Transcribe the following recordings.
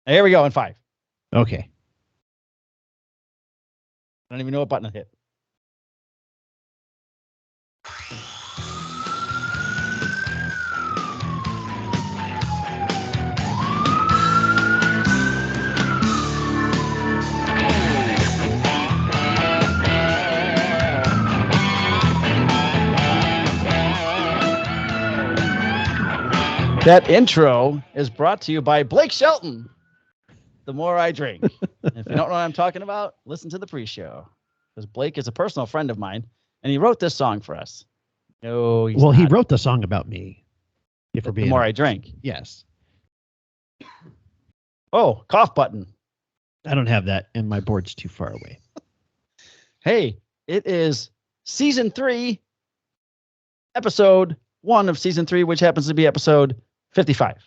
Here we go in 5. Okay. I don't even know what button I hit. That intro is brought to you by Blake Shelton. The more I drink. If you don't know what I'm talking about, listen to the pre-show. Because Blake is a personal friend of mine, and he wrote this song for us. No, he's well, not. he wrote the song about me. If we're The being more I honest. drink. Yes. Oh, cough button. I don't have that, and my board's too far away. Hey, it is season 3, episode 1 of season 3, which happens to be episode 55.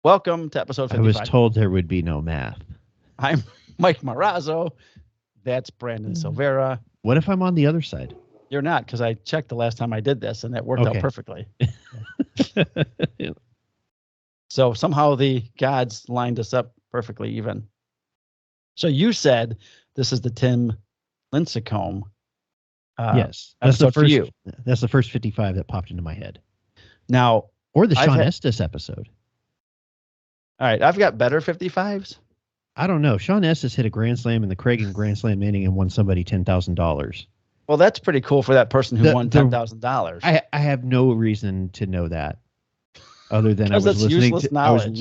Welcome to episode 55. I was told there would be no math. I'm Mike Marazzo. That's Brandon Silvera. What if I'm on the other side? You're not, because I checked the last time I did this, and that worked out perfectly. So somehow the gods lined us up perfectly even. So you said this is the Tim Lincecum. Yes, that's the episode for first. you. That's the first 55 that popped into my head. Now, or the Sean Estes episode. All right, I've got better 55s. I don't know. Sean Estes hit a grand slam in the Cragen Grand Slam inning and won somebody $10,000. Well, that's pretty cool for that person who won $10,000. I have no reason to know that, other than I was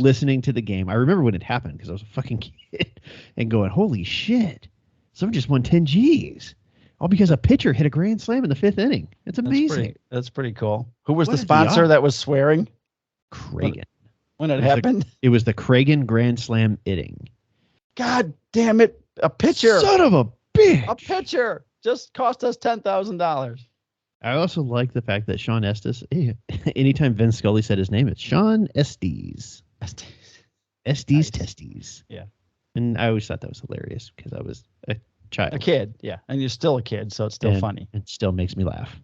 listening to the game. I remember when it happened because I was a fucking kid and going, "Holy shit! Someone just won 10 G's." All because a pitcher hit a grand slam in the 5th inning. It's amazing. That's pretty cool. Who was the sponsor that was swearing? Cragen. When it happened? It was the Cragen Grand Slam inning. God damn it. A pitcher. Son of a bitch. A pitcher just cost us $10,000. I also like the fact that Sean Estes, anytime Vin Scully said his name, it's Sean Estes. Estes Testes. Yeah. And I always thought that was hilarious because I was a child. A kid, yeah. And you're still a kid, so it's still funny. It still makes me laugh.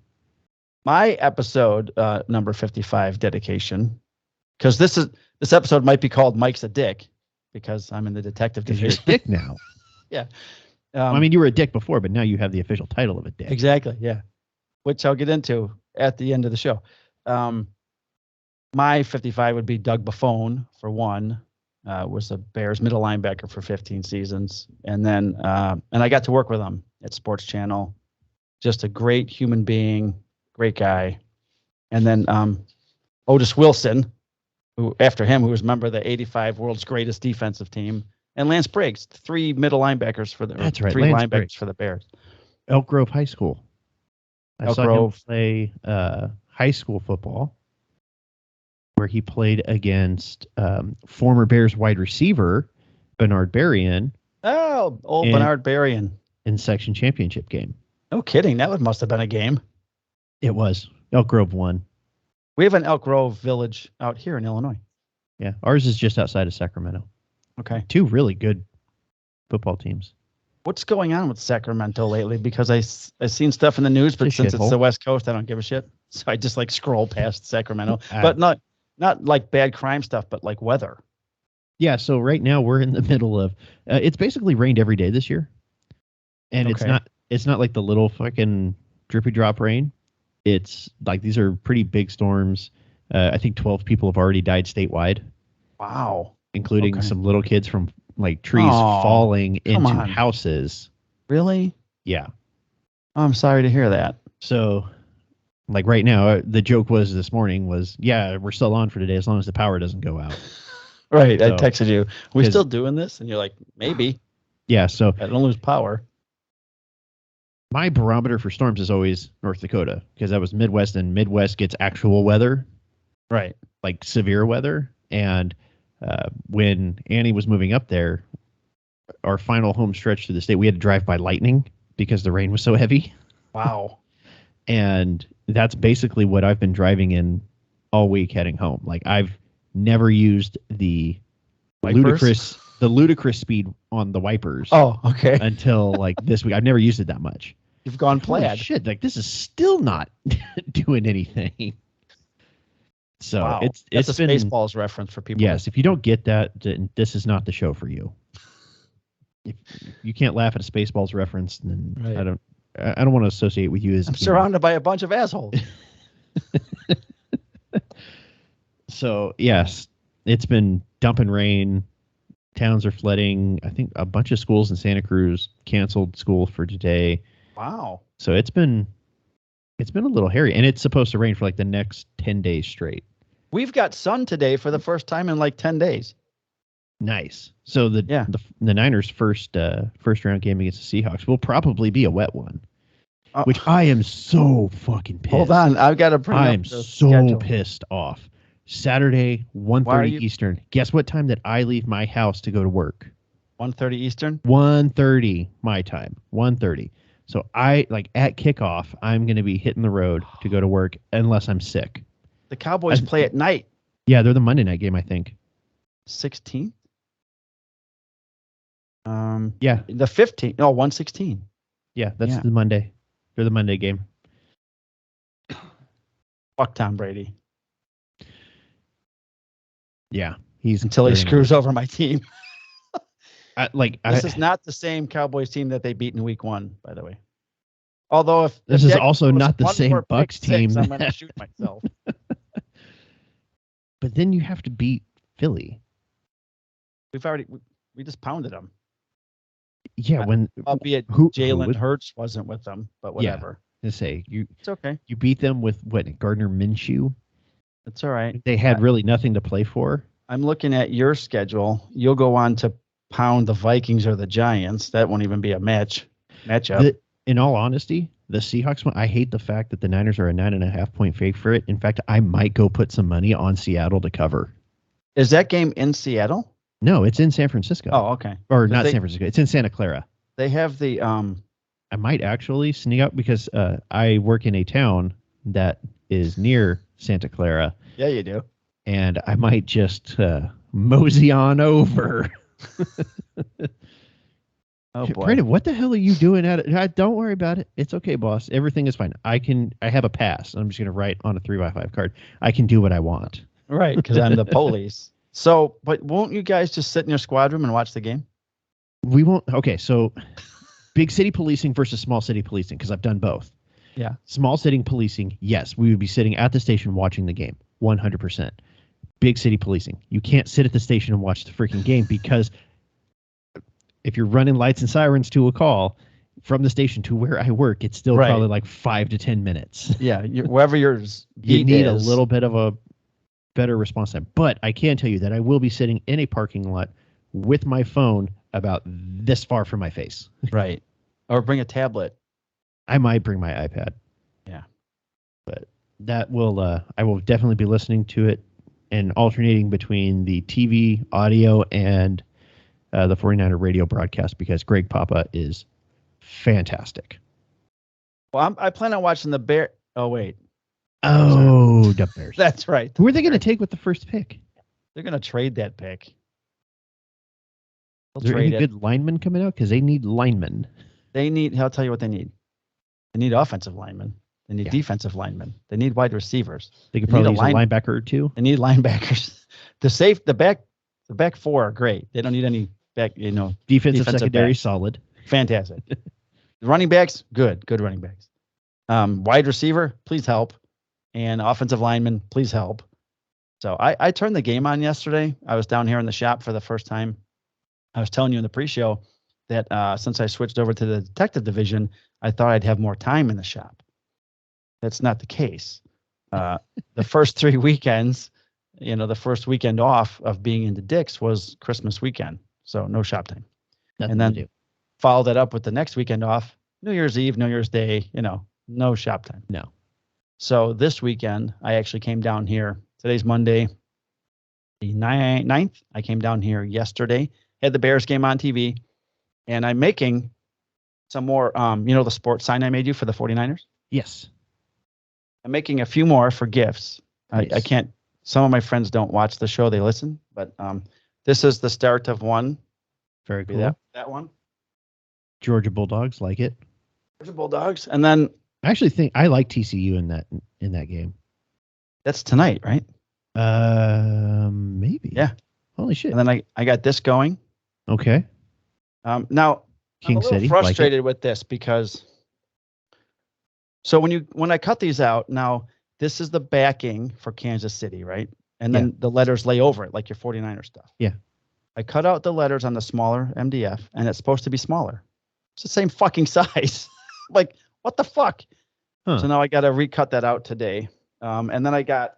My episode number 55 dedication, because this episode might be called Mike's a Dick, because I'm in the detective division. You're a dick now. Yeah. I mean, you were a dick before, but now you have the official title of a dick. Exactly, yeah. Which I'll get into at the end of the show. My 55 would be Doug Buffone, for one. Was a Bears middle linebacker for 15 seasons. And then, and I got to work with him at Sports Channel. Just a great human being, great guy. And then Otis Wilson, who after him, who was a member of the 85 world's greatest defensive team. And Lance Briggs, 3 middle linebackers for the That's right, 3 Lance linebackers Briggs. for the Bears. Elk Grove High School. I Elk saw Grove. him play high school football, where he played against former Bears wide receiver Bernard Berrien. Oh, old Bernard Berrien. In section championship game. No kidding. That must have been a game. It was. Elk Grove won. We have an Elk Grove village out here in Illinois. Yeah, ours is just outside of Sacramento. Okay. 2 really good football teams. What's going on with Sacramento lately? Because I've seen stuff in the news, but since it's the West Coast, I don't give a shit. So I just scroll past Sacramento. But not like bad crime stuff, but like weather. Yeah, so right now we're in the middle of it's basically rained every day this year. And it's not like the little fucking drippy drop rain. It's like these are pretty big storms. I think 12 people have already died statewide. Wow. Including some little kids from trees falling into houses. Really? Yeah. I'm sorry to hear that. So right now, the joke was this morning was, yeah, we're still on for today as long as the power doesn't go out. Right. So, I texted you. We still doing this? And you're like, maybe. Yeah. So I don't lose power. My barometer for storms is always North Dakota because that was Midwest, and Midwest gets actual weather. Right. Like severe weather. And when Annie was moving up there, our final home stretch through the state, we had to drive by lightning because the rain was so heavy. Wow. And that's basically what I've been driving in all week heading home. I've never used the ludicrous speed on the wipers. Oh, okay. Until this week. I've never used it that much. You've gone plaid. Shit, this is still not doing anything. So wow. it's a been Spaceballs reference for people. Yes, if you don't get that, then this is not the show for you. If you can't laugh at a Spaceballs reference, then right. I don't want to associate with you as I'm surrounded by a bunch of assholes. So yes, it's been dumping rain. Towns are flooding. I think a bunch of schools in Santa Cruz canceled school for today. Wow. So it's been a little hairy, and it's supposed to rain for like the next 10 days straight. We've got sun today for the first time in like 10 days. Nice. So the Niners' first round game against the Seahawks will probably be a wet one, which I am so fucking pissed. Hold on, I've got to bring up the schedule. Pissed off. Saturday, 1:30 Eastern. Guess what time that I leave my house to go to work? 1:30 Eastern? 1:30 my time. 1:30. So at kickoff, I'm going to be hitting the road to go to work unless I'm sick. The Cowboys play at night. Yeah, they're the Monday night game, I think. 16th? Yeah. The 15th. No, 116. Yeah, that's the Monday. They're the Monday game. Fuck Tom Brady. Yeah, until he screws over my team. This is not the same Cowboys team that they beat in week 1, by the way. Although if this is also not the same Bucs team, I'm going to shoot myself. But then you have to beat Philly. We just pounded them. Yeah, albeit Jalen Hurts wasn't with them, but whatever. Yeah, it's okay. You beat them with Gardner Minshew. That's all right. They had really nothing to play for. I'm looking at your schedule. You'll go on to pound the Vikings or the Giants. That won't even be a matchup. In all honesty, the Seahawks one, I hate the fact that the Niners are a 9.5-point favorite. In fact, I might go put some money on Seattle to cover. Is that game in Seattle? No, it's in San Francisco. Oh, okay. Or not San Francisco. It's in Santa Clara. They have the I might actually sneak up because I work in a town that is near Santa Clara. Yeah, you do. And I might just mosey on over. Oh boy, Brandon, what the hell are you doing at it? Don't worry about it. It's okay, boss. Everything is fine. I have a pass. I'm just going to write on a 3x5 card. I can do what I want. Right, because I'm the police. So, but won't you guys just sit in your squad room and watch the game? We won't. Okay, so big city policing versus small city policing, because I've done both. Yeah. Small city policing, yes, we would be sitting at the station watching the game, 100%. Big city policing, you can't sit at the station and watch the freaking game because if you're running lights and sirens to a call from the station to where I work, it's still probably like 5 to 10 minutes. Yeah, wherever yours you need a little bit of a better response time. But I can tell you that I will be sitting in a parking lot with my phone about this far from my face. Right. Or bring a tablet. I might bring my iPad. Yeah. But that will I will definitely be listening to it and alternating between the TV audio and the 49er radio broadcast because Greg Papa is fantastic. Well, I plan on watching the Bear. Oh, wait. Oh, the Bears. That's right. Who are they going to take with the first pick? They're going to trade that pick. Is there any good linemen coming out? Because they need linemen. I'll tell you what they need. They need offensive linemen. They need defensive linemen. They need wide receivers. They could probably use a linebacker or two. They need linebackers. The back four are great. They don't need any back, defensive secondary backs. Solid. Fantastic. The running backs, good running backs. Wide receiver, please help. And offensive lineman, please help. So I turned the game on yesterday. I was down here in the shop for the first time. I was telling you in the pre-show that since I switched over to the detective division, I thought I'd have more time in the shop. That's not the case. The first 3 weekends, the first weekend off of being into Dick's was Christmas weekend. So no shop time. Nothing and then to do. Follow that up with the next weekend off, New Year's Eve, New Year's Day, no shop time. No. So this weekend, I actually came down here. Today's Monday, the 9th. I came down here yesterday, had the Bears game on TV, and I'm making some more, the sports sign I made you for the 49ers? Yes. I'm making a few more for gifts. Nice. I can't, some of my friends don't watch the show, they listen, but this is the start of one. Very cool. That one. Georgia Bulldogs, like it. Georgia Bulldogs. And then I actually think I like TCU in that game. That's tonight, right? Maybe. Yeah. Holy shit. And then I got this going. Okay. Now King I'm a little City, frustrated with this because so when I cut these out, now this is the backing for Kansas City, right? And then the letters lay over it like your 49er stuff. Yeah. I cut out the letters on the smaller MDF, and it's supposed to be smaller. It's the same fucking size. Like, what the fuck? Huh. So now I got to recut that out today. And then I got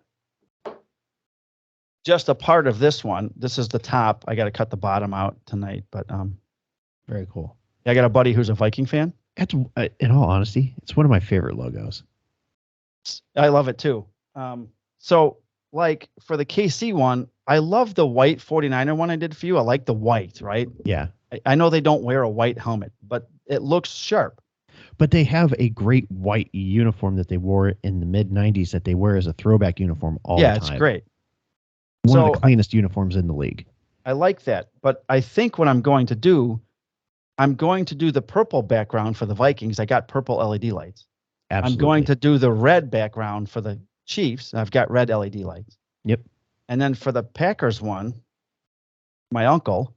just a part of this one. This is the top. I got to cut the bottom out tonight. But very cool. I got a buddy who's a Viking fan. That's, in all honesty, it's one of my favorite logos. I love it too. So like for the KC one, I love the white 49er one I did for you. I like the white, right? Yeah. I know they don't wear a white helmet, but it looks sharp. But they have a great white uniform that they wore in the mid 90s that they wear as a throwback uniform all the time. Yeah, it's great. One of the cleanest uniforms in the league. I like that. But I think what I'm going to do the purple background for the Vikings. I got purple LED lights. Absolutely. I'm going to do the red background for the Chiefs. I've got red LED lights. Yep. And then for the Packers one, my uncle,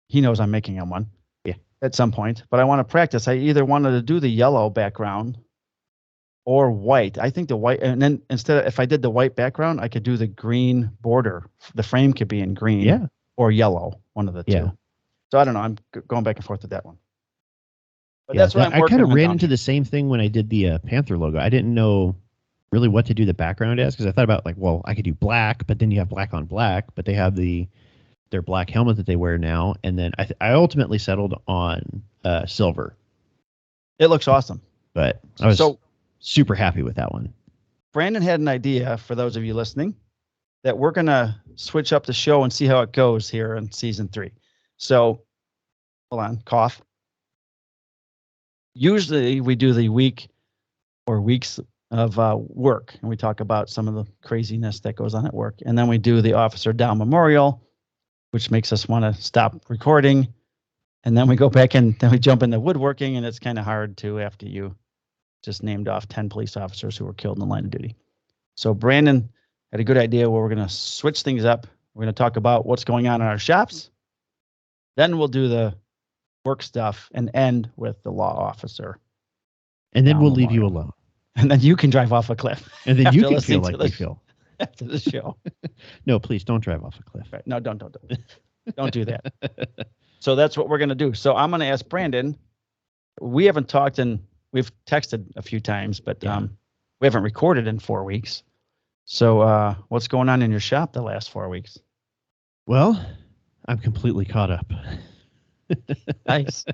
he knows I'm making him one. Yeah. At some point, but I want to practice. I either wanted to do the yellow background or white. I think the white, and then if I did the white background, I could do the green border. The frame could be in green or yellow, one of the two. So I don't know. I'm going back and forth with that one. But that's what I'm working on. I kind of ran into the same thing when I did the Panther logo. I didn't know really what to do the background as because I thought about like, well, I could do black, but then you have black on black, but they have their black helmet that they wear now. And then I ultimately settled on silver. It looks awesome. But I was super happy with that one. Brandon had an idea for those of you listening that we're going to switch up the show and see how it goes here in season 3. So hold on, cough. Usually we do the week or weeks of work, and we talk about some of the craziness that goes on at work. And then we do the Officer Down Memorial, which makes us want to stop recording. And then we go back and then we jump into woodworking, and it's kind of hard to after you just named off 10 police officers who were killed in the line of duty. So Brandon had a good idea where we're going to switch things up. We're going to talk about what's going on in our shops. Then we'll do the work stuff and end with the law officer. And then we'll leave you alone. And then you can drive off a cliff. And then you can feel like we feel. After the show. No, please don't drive off a cliff. Right. No, don't. Don't do that. So that's what we're going to do. So I'm going to ask Brandon. We haven't talked and we've texted a few times, but we haven't recorded in 4 weeks. So what's going on in your shop the last 4 weeks? Well, I'm completely caught up. Nice.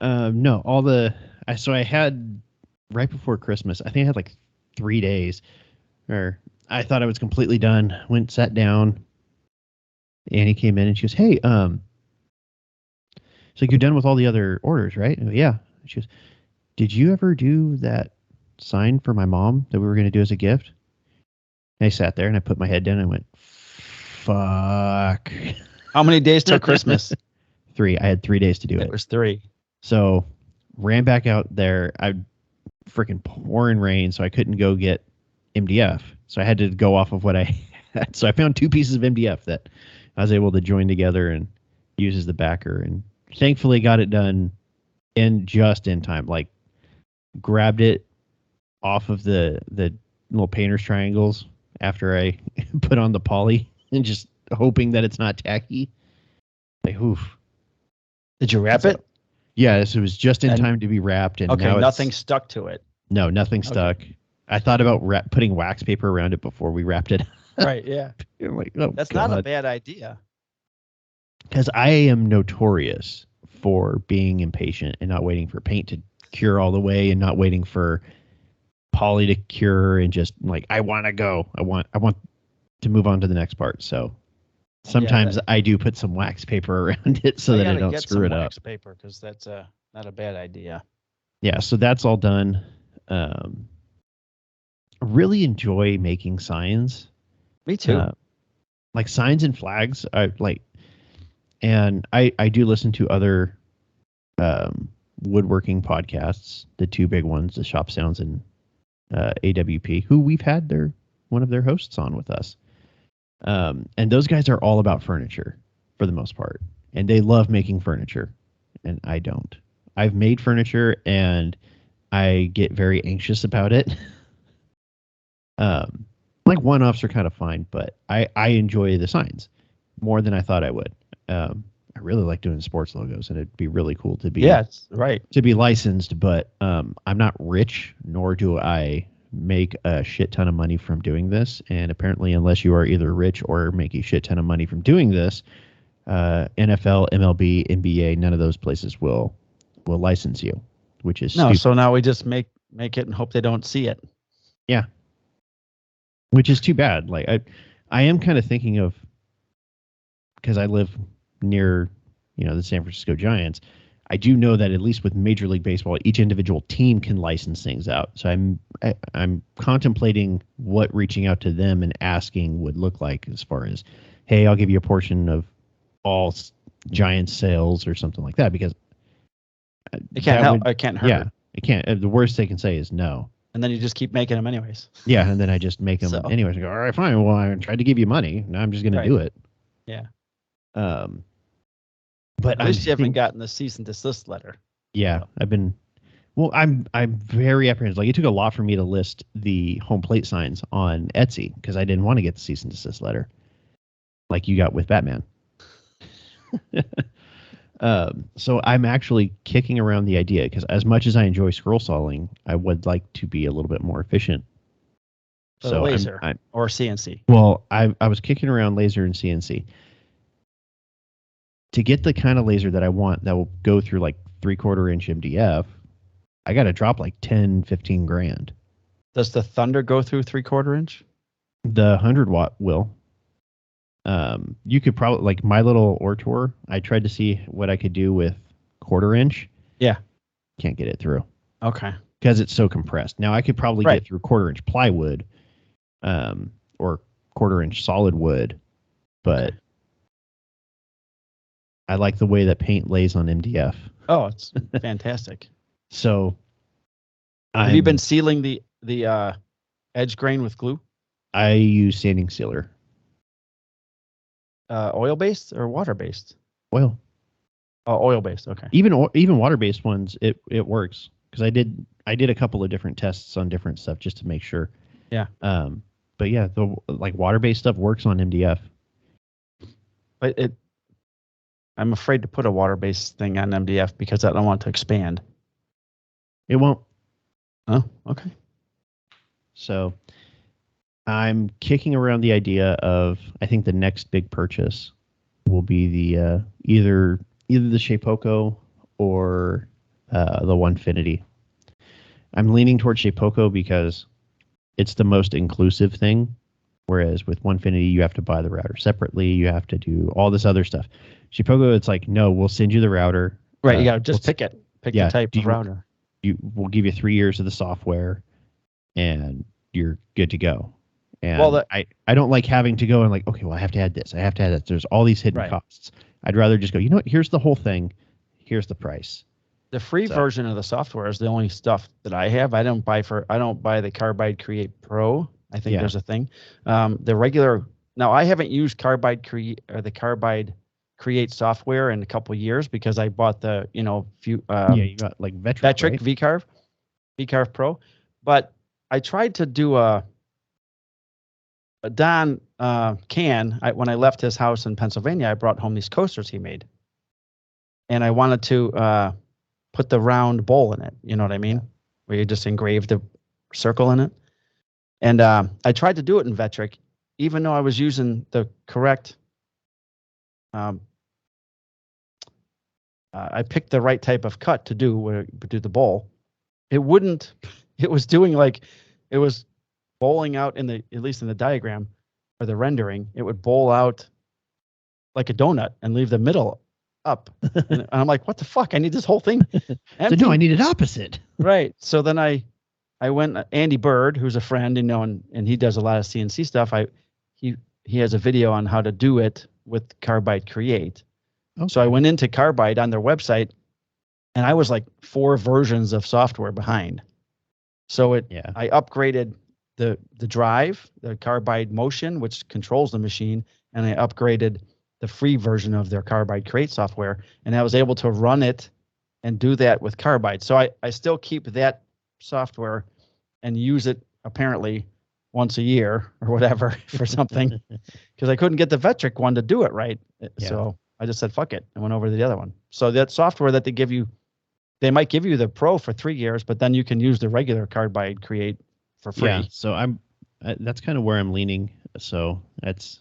No, so I had right before Christmas, I think I had like 3 days where I thought I was completely done, went, sat down. Annie came in and she goes, hey, so you're done with all the other orders, right? I go, yeah. She goes, did you ever do that sign for my mom that we were going to do as a gift? And I sat there and I put my head down and I went, fuck. How many days till Christmas? 3. I had 3 days to do it. It was 3. So ran back out there. I freaking pouring rain, so I couldn't go get MDF. So I had to go off of what I had. So I found 2 pieces of MDF that I was able to join together and use as the backer. And thankfully got it done just in time. Like grabbed it off of the little painter's triangles after I put on the poly and just hoping that it's not tacky. Like, oof. Did you wrap it? Yes, it was just in time to be wrapped. And okay, now nothing stuck to it. No, nothing stuck. I thought about putting wax paper around it before we wrapped it. Right, yeah. I'm like, oh, that's God. Not a bad idea. Because I am notorious for being impatient and not waiting for paint to cure all the way and not waiting for poly to cure and just like, I want to go. I want to move on to the next part. So sometimes I do put some wax paper around it so that I don't screw it up. Wax paper, because that's not a bad idea. Yeah, so that's all done. Really enjoy making signs. Me too. Like signs and flags. And I do listen to other woodworking podcasts, the 2 big ones, the Shop Sounds and AWP, who we've had their one of their hosts on with us. And those guys are all about furniture for the most part. And they love making furniture. And I don't. I've made furniture and I get very anxious about it. Like one-offs are kind of fine, but I enjoy the signs more than I thought I would. I really like doing sports logos, and it'd be really cool to be to be licensed. But I'm not rich, nor do I make a shit ton of money from doing this. And apparently, unless you are either rich or make a shit ton of money from doing this, NFL, MLB, NBA, none of those places will license you, which is stupid. So now we just make it and hope they don't see it. Yeah. Which is too bad. Like I am kind of thinking of, because I live near, the San Francisco Giants. I do know that at least with Major League Baseball, each individual team can license things out. So I'm contemplating what reaching out to them and asking would look like, as far as, hey, I'll give you a portion of all Giants sales or something like that, because it can't help. It can't hurt. Yeah, it can't. The worst they can say is no. And then you just keep making them anyways. Yeah, and then I just make them anyways. I go, all right, fine. Well, I tried to give you money. Now I'm just going to do it. Yeah. But at least you haven't gotten the cease and desist letter. Yeah, I've been. Well, I'm very apprehensive. Like, it took a lot for me to list the home plate signs on Etsy because I didn't want to get the cease and desist letter, like you got with Batman. So I'm actually kicking around the idea, because as much as I enjoy scroll sawing, I would like to be a little bit more efficient. So laser or CNC. Well, I was kicking around laser and CNC. To get the kind of laser that I want that will go through like 3/4 inch MDF, I got to drop like 10, 15 grand. Does the Thunder go through 3/4 inch? The 100-watt will. You could probably, like my little Ortor, I tried to see what I could do with 1/4 inch. Yeah. Can't get it through. Okay. Because it's so compressed. Now I could probably get through 1/4 inch plywood, or 1/4 inch solid wood, but I like the way that paint lays on MDF. Oh, it's fantastic. So have you been sealing the edge grain with glue? I use sanding sealer. Oil-based or water-based? Oil. Oh, oil-based. Okay. Even water-based ones, it works, because I did a couple of different tests on different stuff just to make sure. Yeah. But yeah, the water-based stuff works on MDF. But I'm afraid to put a water-based thing on MDF because I don't want it to expand. It won't. Oh, okay. So I'm kicking around the idea of, I think the next big purchase will be the either the Shapeoko or the Onefinity. I'm leaning towards Shapeoko because it's the most inclusive thing, whereas with Onefinity you have to buy the router separately. You have to do all this other stuff. Shapeoko, it's like, no, we'll send you the router. Right, you got to just pick it. Pick the type of router. We'll give you 3 years of the software, and you're good to go. And I don't like having to go and like, okay, well, I have to add this. I have to add that. There's all these hidden costs. I'd rather just go, you know what? Here's the whole thing. Here's the price. The free version of the software is the only stuff that I have. I don't buy the Carbide Create Pro. I think there's a thing. The regular. Now, I haven't used Carbide Create or the Carbide Create software in a couple of years because I bought the you got like Vectric VCarve Pro, but I tried to do Don when I left his house in Pennsylvania, I brought home these coasters he made, and I wanted to put the round bowl in it. You know what I mean? Where you just engraved the circle in it. And I tried to do it in Vectric, even though I was using the correct. I picked the right type of cut to do the bowl. It wouldn't. It was doing like it was bowling out at least in the diagram or the rendering. It would bowl out like a donut and leave the middle up. And I'm like, what the fuck? I need this whole thing empty. So no, I need it opposite. Right. So then I went, Andy Bird, who's a friend, and he does a lot of CNC stuff. He has a video on how to do it with Carbide Create. Okay. So I went into Carbide on their website, and I was like 4 versions of software behind. So I upgraded the drive, the carbide motion, which controls the machine, and I upgraded the free version of their Carbide Create software, and I was able to run it and do that with Carbide. So I still keep that software and use it apparently once a year or whatever for something, because I couldn't get the Vectric one to do it right. Yeah. So I just said, fuck it, and went over to the other one. So that software that they give you, they might give you the Pro for 3 years, but then you can use the regular Carbide Create for free. Yeah, so that's kind of where I'm leaning. So that's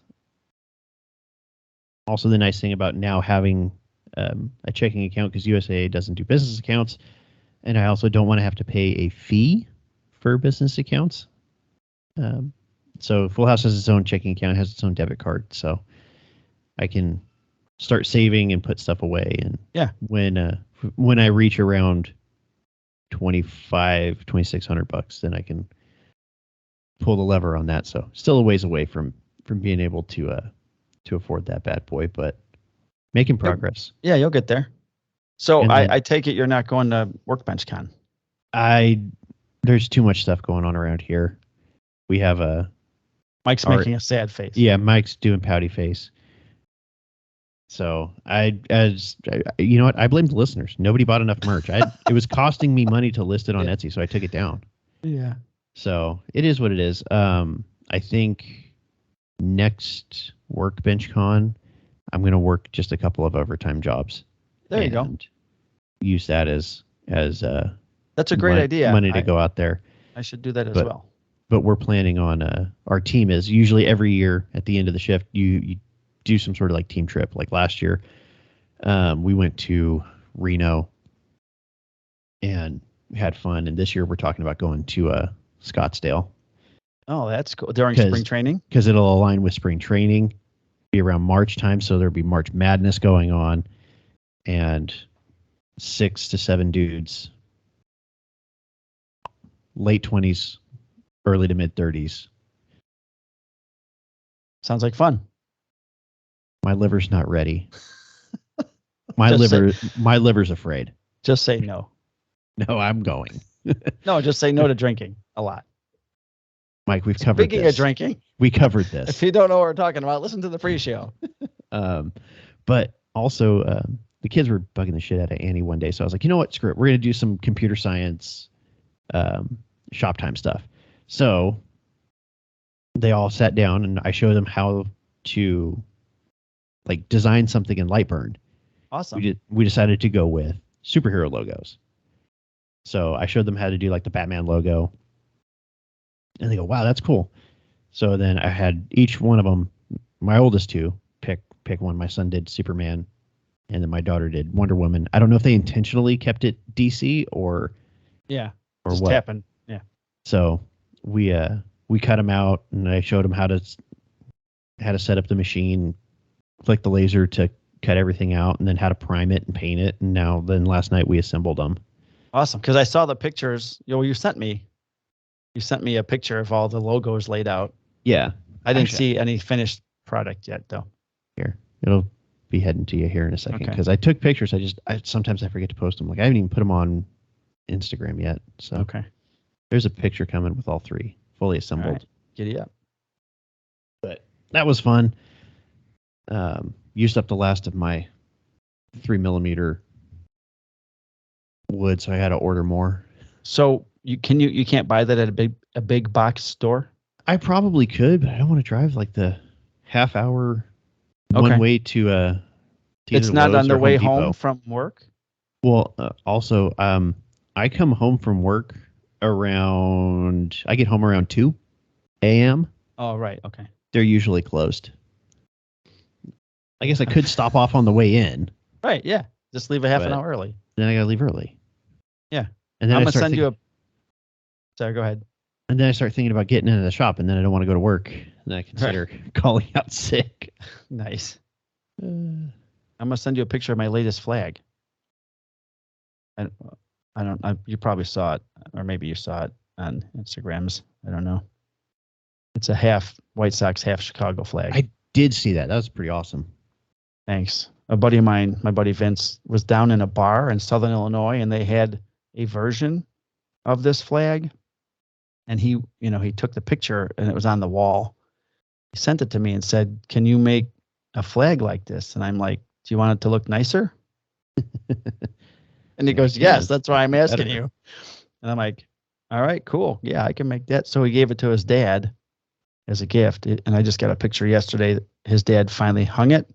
also the nice thing about now having a checking account, because USA doesn't do business accounts, and I also don't want to have to pay a fee for business accounts. So Full House has its own checking account, has its own debit card, so I can start saving and put stuff away. And when I reach around $2,600, then I can pull the lever on that. So still a ways away from being able to afford that bad boy, but making progress. Yeah, you'll get there. So I take it you're not going to Workbench Con. There's too much stuff going on around here. We have Mike's making a sad face. Yeah, Mike's doing pouty face. So you know what? I blame the listeners. Nobody bought enough merch. It was costing me money to list it on Etsy, so I took it down. Yeah. So it is what it is. I think next Workbench Con, I'm going to work just a couple of overtime jobs. There you go. Use that as that's a great idea. Money to go out there. I should do that as well. But we're planning on our team is usually every year at the end of the shift you do some sort of like team trip. Like last year, we went to Reno and had fun. And this year we're talking about going to Scottsdale. Oh, that's cool. During spring training? Because it'll align with spring training, be around March time. So there'll be March Madness going on, and 6 to 7 dudes, late 20s, early to mid 30s. Sounds like fun. My liver's not ready. My liver's afraid. Just say no. No, I'm going. No, just say no to drinking a lot. Mike, we've covered Speaking of drinking, we covered this. If you don't know what we're talking about, listen to the pre-show. But also, the kids were bugging the shit out of Annie one day, so I was like, you know what? Screw it. We're going to do some computer science shop time stuff. So they all sat down, and I showed them how to like design something in Lightburn. Awesome. We decided to go with superhero logos. So I showed them how to do like the Batman logo. And they go, wow, that's cool. So then I had each one of them, my oldest two, pick one. My son did Superman, and then my daughter did Wonder Woman. I don't know if they intentionally kept it DC or just what. Tapping. Yeah. So we cut them out, and I showed them how to set up the machine, click the laser to cut everything out, and then how to prime it and paint it. And then last night we assembled them. Awesome, because I saw the pictures. You sent me. You sent me a picture of all the logos laid out. Yeah. I didn't see any finished product yet, though. Here, it'll be heading to you here in a second, because I took pictures. Sometimes I forget to post them. Like I haven't even put them on Instagram yet. So there's a picture coming with all three fully assembled. All right. Giddy up. But that was fun. Used up the last of my 3mm wood, so I had to order more. So you can't buy that at a big box store? I probably could, but I don't want to drive like the half hour one way to it's not on their way home from work? Well, also, I come home from work I get home around 2 a.m. Oh, right. Okay. They're usually closed. I guess I could stop off on the way in. Right. Yeah. Just leave a half an hour early. Then I got to leave early. Yeah. And then I'm going to send you a... Sorry, go ahead. And then I start thinking about getting into the shop, and then I don't want to go to work. And then I consider calling out sick. Nice. I'm going to send you a picture of my latest flag. And you probably saw it, or maybe you saw it on Instagrams. I don't know. It's a half White Sox, half Chicago flag. I did see that. That was pretty awesome. Thanks. A buddy of mine, my buddy Vince, was down in a bar in Southern Illinois, and they had a version of this flag. And he took the picture and it was on the wall. He sent it to me and said, "Can you make a flag like this?" And I'm like, "Do you want it to look nicer?" And he goes, "Yes, that's why I'm asking you." And I'm like, "All right, cool. Yeah, I can make that." So he gave it to his dad as a gift. And I just got a picture yesterday. His dad finally hung it.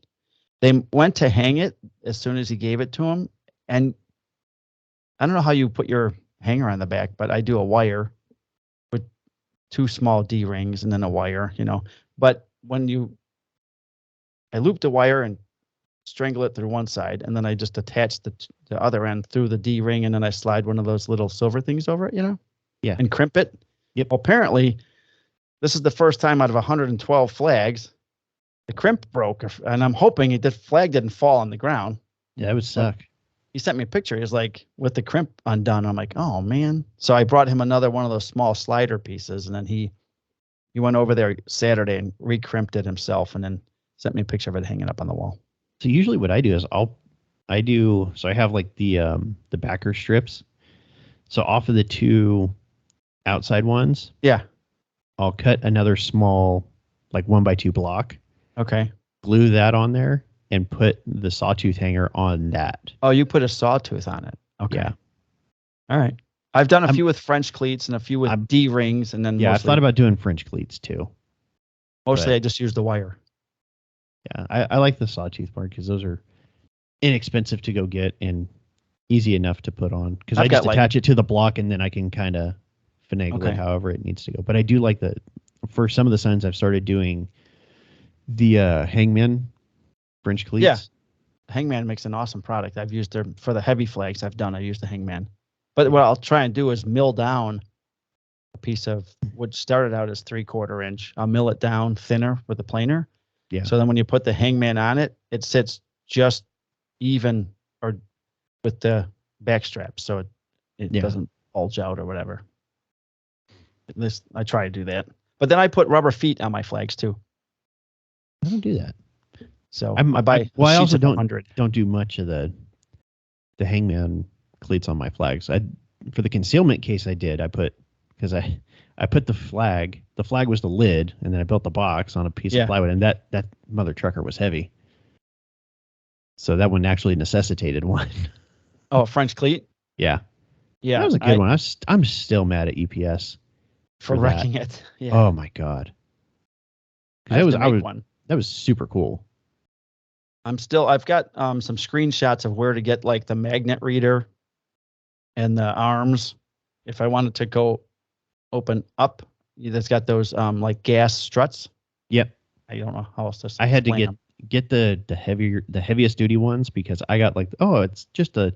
They went to hang it as soon as he gave it to him. And I don't know how you put your hanger on the back, but I do a wire with 2 small D rings and then a wire, But I loop the wire and strangle it through one side, and then I just attach the other end through the D ring, and then I slide one of those little silver things over it, Yeah. And crimp it. Yep. Well, apparently, this is the first time out of 112 flags, the crimp broke, and I'm hoping the flag didn't fall on the ground. Yeah, that would suck. He sent me a picture. He was like, with the crimp undone. I'm like, oh man. So I brought him another one of those small slider pieces, and then he went over there Saturday and recrimped it himself, and then sent me a picture of it hanging up on the wall. So usually what I do is I have like the backer strips. So off of the 2 outside ones, yeah, I'll cut another small like 1x2 block. Okay. Glue that on there and put the sawtooth hanger on that. Oh, you put a sawtooth on it. Okay. Yeah. All right. I've done a few with French cleats and a few with D rings, and then I've thought about doing French cleats too. Mostly, I just use the wire. Yeah, I like the sawtooth part because those are inexpensive to go get and easy enough to put on. Because I just attach it to the block and then I can kind of finagle it however it needs to go. But I do like for some of the signs I've started doing the Hangman French cleats. Yeah, Hangman makes an awesome product. I've used them for the heavy flags. I used the Hangman. But what I'll try and do is mill down a piece of what started out as 3/4 inch. I'll mill it down thinner with a planer. Yeah. So then when you put the Hangman on it, it sits just even or with the back strap, so it doesn't bulge out or whatever. At least I try to do that. But then I put rubber feet on my flags too. I don't do that. So I buy. I also don't do much of the Hangman cleats on my flags. For the concealment case I did. I put the flag. The flag was the lid, and then I built the box on a piece of plywood, and that mother trucker was heavy. So that one actually necessitated one. Oh, a French cleat? Yeah. Yeah. That was a good one. I'm still mad at EPS for wrecking it. Yeah. Oh my God. That was super cool. I've got some screenshots of where to get like the magnet reader and the arms. If I wanted to go open up, that's got those like gas struts. Yep. I don't know how else to. I had to get the heaviest duty ones because I got like, it's just a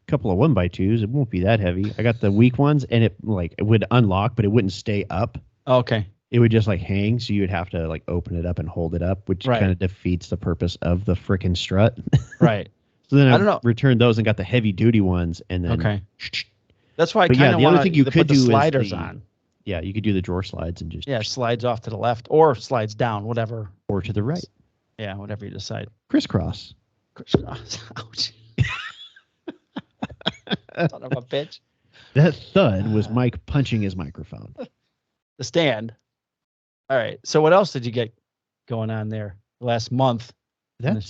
couple of 1x2s. It won't be that heavy. I got the weak ones, and it would unlock, but it wouldn't stay up. Okay. It would just like hang, so you would have to like open it up and hold it up, which kind of defeats the purpose of the frickin' strut. Right. So then I returned those and got the heavy duty ones, and then that's why I kind of want to put the sliders on. Yeah, you could do the drawer slides and just slides off to the left or slides down, whatever, or to the right. Yeah, whatever you decide. Crisscross. Ouch. Son of a bitch. That thud was Mike punching his microphone. The stand. All right. So what else did you get going on there last month? I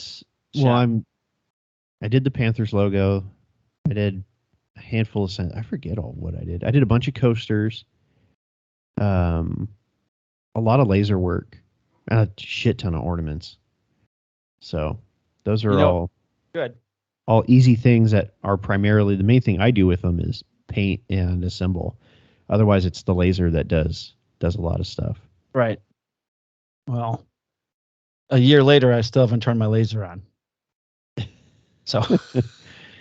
did the Panthers logo. I did a handful of I forget all what I did. I did a bunch of coasters. A lot of laser work. And a shit ton of ornaments. So those are all good. All easy things that are primarily the main thing I do with them is paint and assemble. Otherwise, it's the laser that does a lot of stuff. Right. Well, a year later, I still haven't turned my laser on. So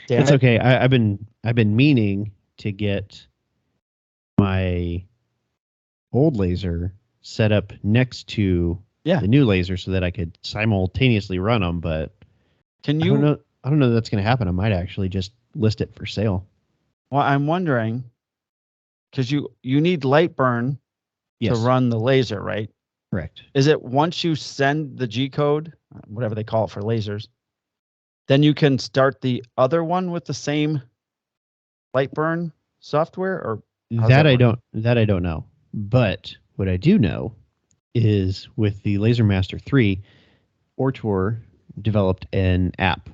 it's okay. I've been meaning to get my old laser set up next to the new laser so that I could simultaneously run them, but I don't know that that's going to happen. I might actually just list it for sale. Well, I'm wondering because you need light burn to run the laser, right? Correct. Is it once you send the G code, whatever they call it for lasers, then you can start the other one with the same light burn software, or that I don't know. But what I do know is with the LaserMaster 3, Ortor developed an app.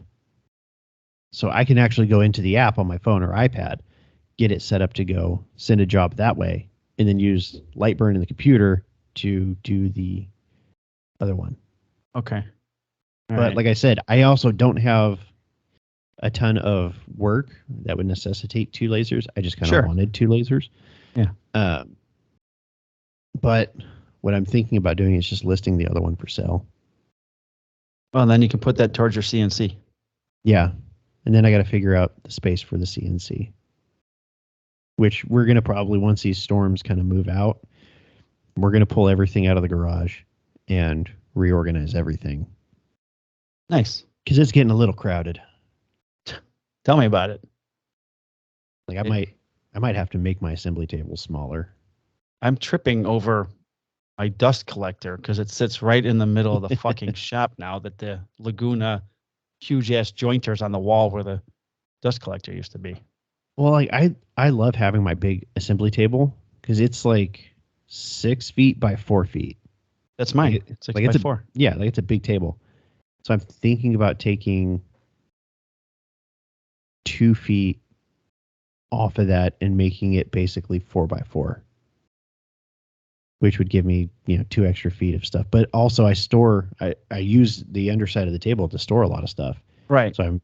So I can actually go into the app on my phone or iPad, get it set up to go, send a job that way, and then use Lightburn in the computer to do the other one. Okay. But like I said, I also don't have a ton of work that would necessitate 2 lasers. I just kind of wanted 2 lasers. Yeah. But what I'm thinking about doing is just listing the other one for sale. Well, then you can put that towards your CNC. Yeah. And then I got to figure out the space for the CNC, which we're going to probably, once these storms kind of move out, we're going to pull everything out of the garage and reorganize everything. Nice. Because it's getting a little crowded. Tell me about it. Like I might have to make my assembly table smaller. I'm tripping over my dust collector because it sits right in the middle of the fucking shop now that the Laguna huge ass jointers on the wall where the dust collector used to be. Well, like I love having my big assembly table because it's like 6 feet by 4 feet. That's mine. Like, 6 by 4. Yeah, like it's a big table. So I'm thinking about taking 2 feet off of that and making it basically 4 by 4, which would give me 2 extra feet of stuff. But also I use the underside of the table to store a lot of stuff. Right. So I'm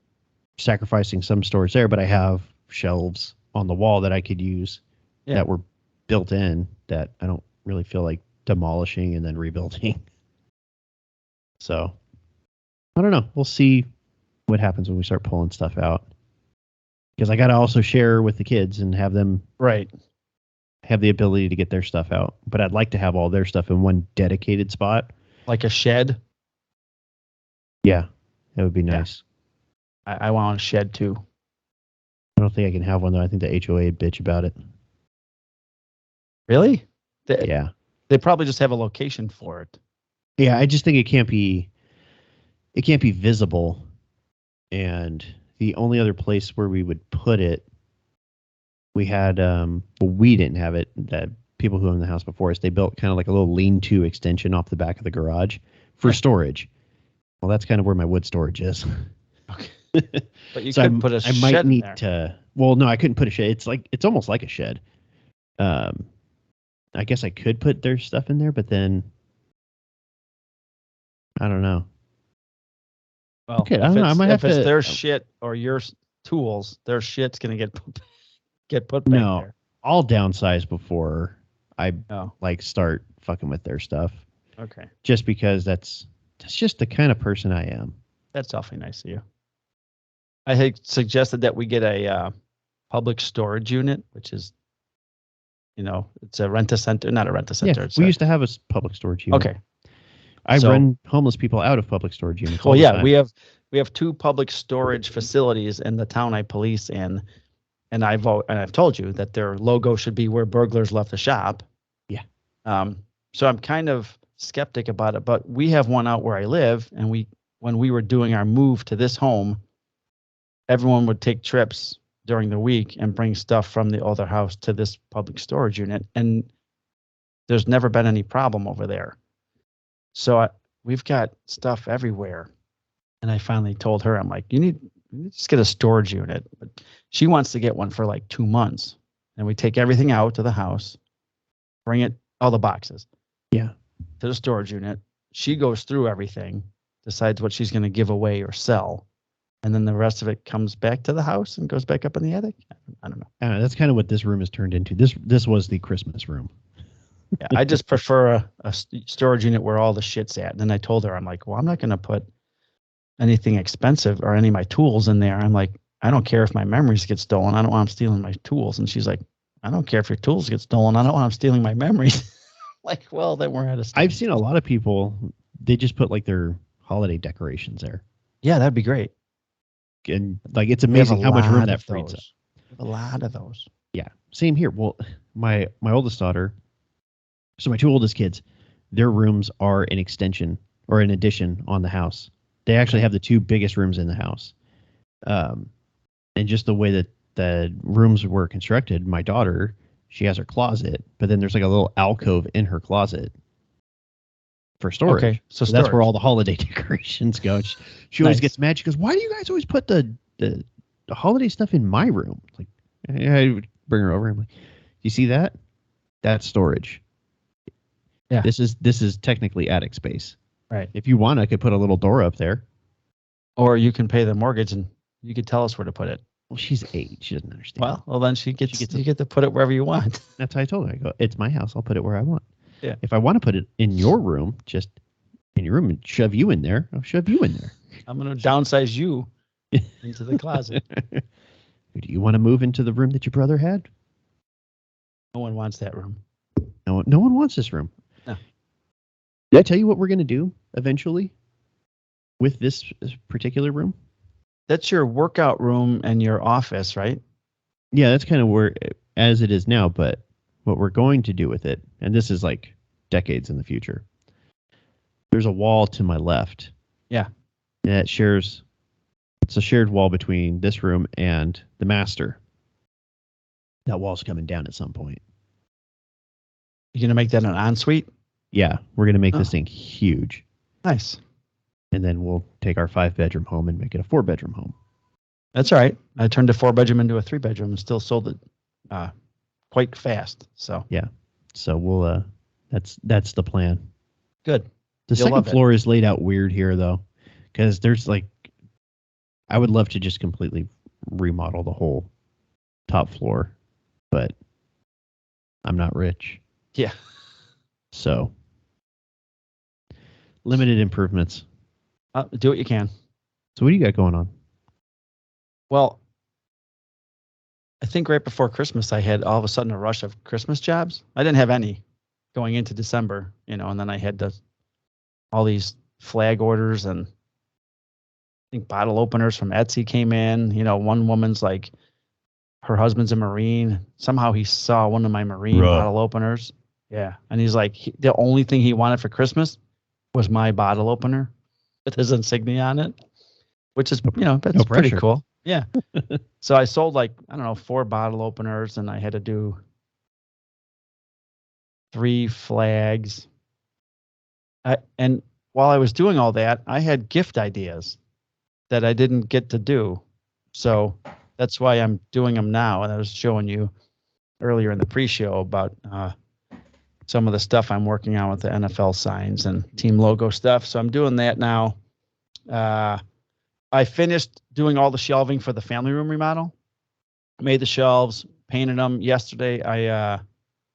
sacrificing some storage there, but I have shelves on the wall that I could use that were built in that I don't really feel like demolishing and then rebuilding. So I don't know. We'll see what happens when we start pulling stuff out. Because I got to also share with the kids and have them have the ability to get their stuff out. But I'd like to have all their stuff in one dedicated spot. Like a shed? Yeah, that would be nice. Yeah. I want a shed too. I don't think I can have one though. I think the HOA would bitch about it. Really? Yeah. They probably just have a location for it. Yeah, I just think it can't be visible. And the only other place where we would put it, we had, we didn't have it. The people who owned the house before us, they built kind of like a little lean-to extension off the back of the garage for storage. Well, that's kind of where my wood storage is. Okay. But you could put a shed I might need in there. to. Well, no, I couldn't put a shed. It's almost like a shed. I guess I could put their stuff in there, but then I don't know. Well, okay, I don't know. I might have to. If it's their shit or your tools, their shit's gonna get put back there. I'll downsize before I start fucking with their stuff. Okay. Just because that's just the kind of person I am. That's awfully nice of you. I had suggested that we get a public storage unit, which is, it's a rent-a-center, not a rent-a-center. Yeah, we used to have a public storage unit. Okay. I run homeless people out of public storage units. Well, yeah, we have 2 public storage facilities in the town I police in, and I've told you that their logo should be where burglars left the shop. Yeah. So I'm kind of skeptic about it, but we have one out where I live, and when we were doing our move to this home, everyone would take trips during the week and bring stuff from the other house to this public storage unit, and there's never been any problem over there. So we've got stuff everywhere, and I finally told her, I'm like, you need to just get a storage unit. But she wants to get one for like 2 months, and we take everything out to the house, bring it, all the boxes, to the storage unit. She goes through everything, decides what she's going to give away or sell, and then the rest of it comes back to the house and goes back up in the attic. I don't know. That's kind of what this room has turned into. This was the Christmas room. Yeah, I just prefer a storage unit where all the shit's at. And then I told her, I'm like, well, I'm not going to put anything expensive or any of my tools in there. I'm like, I don't care if my memories get stolen. I don't want them stealing my tools. And she's like, I don't care if your tools get stolen. I don't want them stealing my memories. Like, well, then we're at a stage. I've seen a lot of people, they just put like their holiday decorations there. Yeah, that'd be great. And like, it's amazing how much room that frees up. A lot of those. Yeah. Same here. Well, my oldest daughter, so my 2 oldest kids, their rooms are an extension or an addition on the house. They actually have the 2 biggest rooms in the house. And just the way that the rooms were constructed, my daughter she has her closet, but then there's like a little alcove in her closet for storage. Okay, so that's where all the holiday decorations go. She always gets mad. She goes, "Why do you guys always put the holiday stuff in my room?" Like, I would bring her over. I'm like, "You see that? That's storage. Yeah. This is technically attic space. Right. If you want, I could put a little door up there, or you can pay the mortgage and you could tell us where to put it." Well, she's 8. She doesn't understand. Well, then you get to put it wherever you want. That's how I told her. I go, "It's my house. I'll put it where I want. Yeah. If I want to put it in your room, just in your room and shove you in there, I'll shove you in there. I'm going to downsize you into the closet." Do you want to move into the room that your brother had? No one wants that room. No one wants this room. No. Did I tell you what we're going to do eventually with this particular room? That's your workout room and your office, right? Yeah, that's kind of where, as it is now, but what we're going to do with it, and this is like decades in the future, there's a wall to my left. Yeah. That it's a shared wall between this room and the master. That wall's coming down at some point. You're going to make that an ensuite? Yeah, we're going to make this thing huge. Nice. And then we'll take our 5-bedroom home and make it a 4-bedroom home. That's all right. I turned a 4-bedroom into a 3-bedroom and still sold it quite fast. So yeah. So we'll that's the plan. Good. The second floor is laid out weird here though, because there's like, I would love to just completely remodel the whole top floor, but I'm not rich. Yeah. So limited improvements. Do what you can. So what do you got going on? Well, I think right before Christmas, I had all of a sudden a rush of Christmas jobs. I didn't have any going into December, and then I had all these flag orders, and I think bottle openers from Etsy came in. One woman's like, her husband's a Marine. Somehow he saw one of my Marine bottle openers. Yeah. And he's like, the only thing he wanted for Christmas was my bottle opener with his insignia on it, which is, that's pretty cool. Yeah. So I sold 4 bottle openers, and I had to do 3 flags. And while I was doing all that, I had gift ideas that I didn't get to do. So that's why I'm doing them now. And I was showing you earlier in the pre-show about some of the stuff I'm working on with the NFL signs and team logo stuff. So I'm doing that now. I finished doing all the shelving for the family room remodel. Made the shelves, painted them yesterday.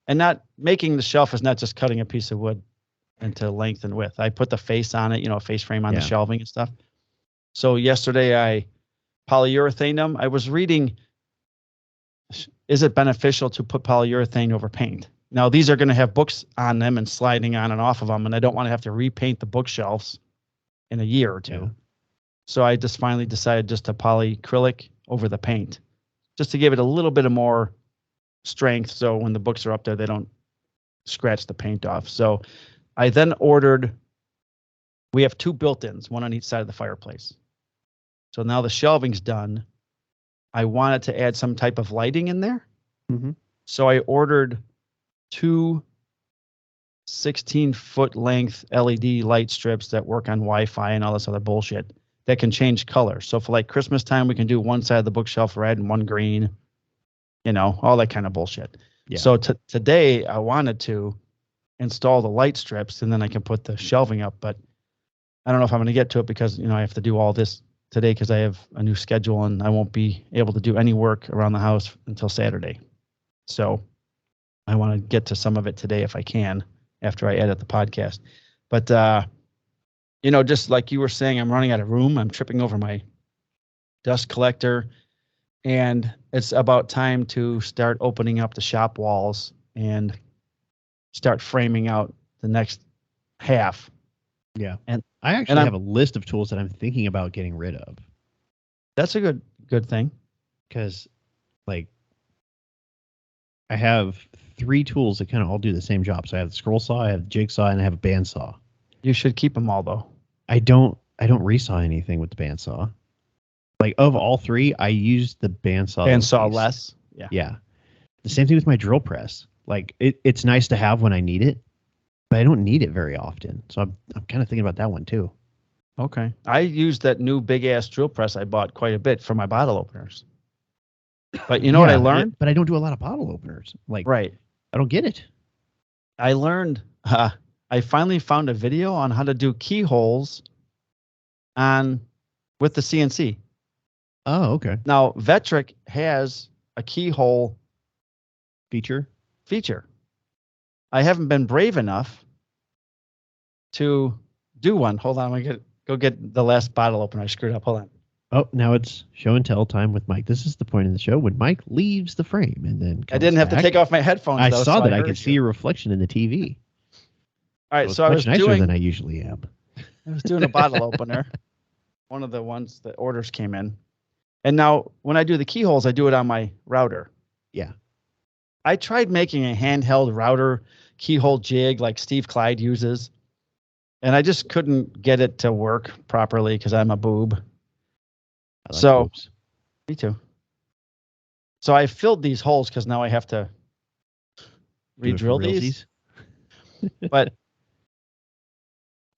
And not making the shelf is not just cutting a piece of wood into length and width. I put the face on it, a face frame on the shelving and stuff. So yesterday I polyurethane them. I was reading, is it beneficial to put polyurethane over paint? Now these are going to have books on them and sliding on and off of them, and I don't want to have to repaint the bookshelves in a year or two. Yeah. So I just finally decided just to polyacrylic over the paint, just to give it a little bit of more strength. So when the books are up there, they don't scratch the paint off. So I then ordered, we have 2 built-ins, one on each side of the fireplace. So now the shelving's done. I wanted to add some type of lighting in there. Mm-hmm. So I ordered 2 16-foot length LED light strips that work on Wi-Fi and all this other bullshit that can change color. So for Christmas time, we can do one side of the bookshelf red and one green, all that kind of bullshit. Yeah. So today I wanted to install the light strips, and then I can put the shelving up, but I don't know if I'm going to get to it because, I have to do all this today because I have a new schedule and I won't be able to do any work around the house until Saturday. So I want to get to some of it today if I can after I edit the podcast. But, just like you were saying, I'm running out of room. I'm tripping over my dust collector, and it's about time to start opening up the shop walls and start framing out the next half. Yeah. And I actually have a list of tools that I'm thinking about getting rid of. That's a good thing. Because I have 3 tools that kind of all do the same job. So I have the scroll saw, I have the jigsaw, and I have a bandsaw. You should keep them all though. I don't resaw anything with the bandsaw. Of all 3, I use the bandsaw. Bandsaw less. Yeah. The same thing with my drill press. Like it's nice to have when I need it, but I don't need it very often. So I'm kind of thinking about that one too. Okay. I used that new big ass drill press I bought quite a bit for my bottle openers. But you know what I learned? But I don't do a lot of bottle openers. Like, right. I don't get it. I learned, I finally found a video on how to do keyholes with the CNC. Oh, okay. Now, Vectric has a keyhole feature. I haven't been brave enough to do one. Hold on, I'm gonna go get the last bottle opener. I screwed up. Hold on. Oh, now it's show and tell time with Mike. This is the point in the show when Mike leaves the frame and then I didn't have to take off my headphones. I saw that. I could see your reflection in the TV. All right, so I was nicer than I usually am. I was doing a bottle opener. One of the ones that orders came in. And now when I do the keyholes, I do it on my router. Yeah. I tried making a handheld router keyhole jig like Steve Clyde uses, and I just couldn't get it to work properly because I'm a boob. I like boobs. Me too. So I filled these holes because now I have to re-drill these. But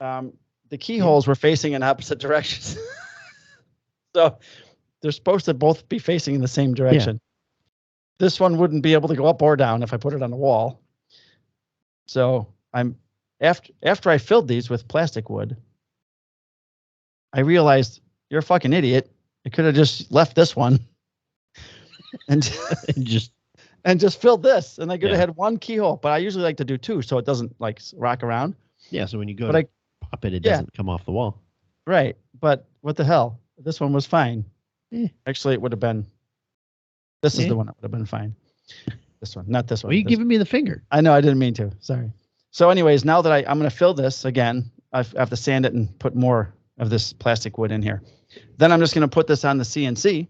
the keyholes were facing in opposite directions. So they're supposed to both be facing in the same direction. Yeah. This one wouldn't be able to go up or down if I put it on the wall. So after I filled these with plastic wood, I realized you're a fucking idiot. I could have just left this one and just filled this, and I could have had one keyhole. But I usually like to do two, so it doesn't like rock around. Yeah. So when you go to pop it, it doesn't come off the wall. Right. But what the hell? This one was fine. Actually, it would have been. This is the one that would have been fine. This one, not this one. Well, you're giving me the finger. I know. I didn't mean to. Sorry. So, anyways, now that I'm going to fill this again, I have to sand it and put more of this plastic wood in here. Then I'm just going to put this on the CNC,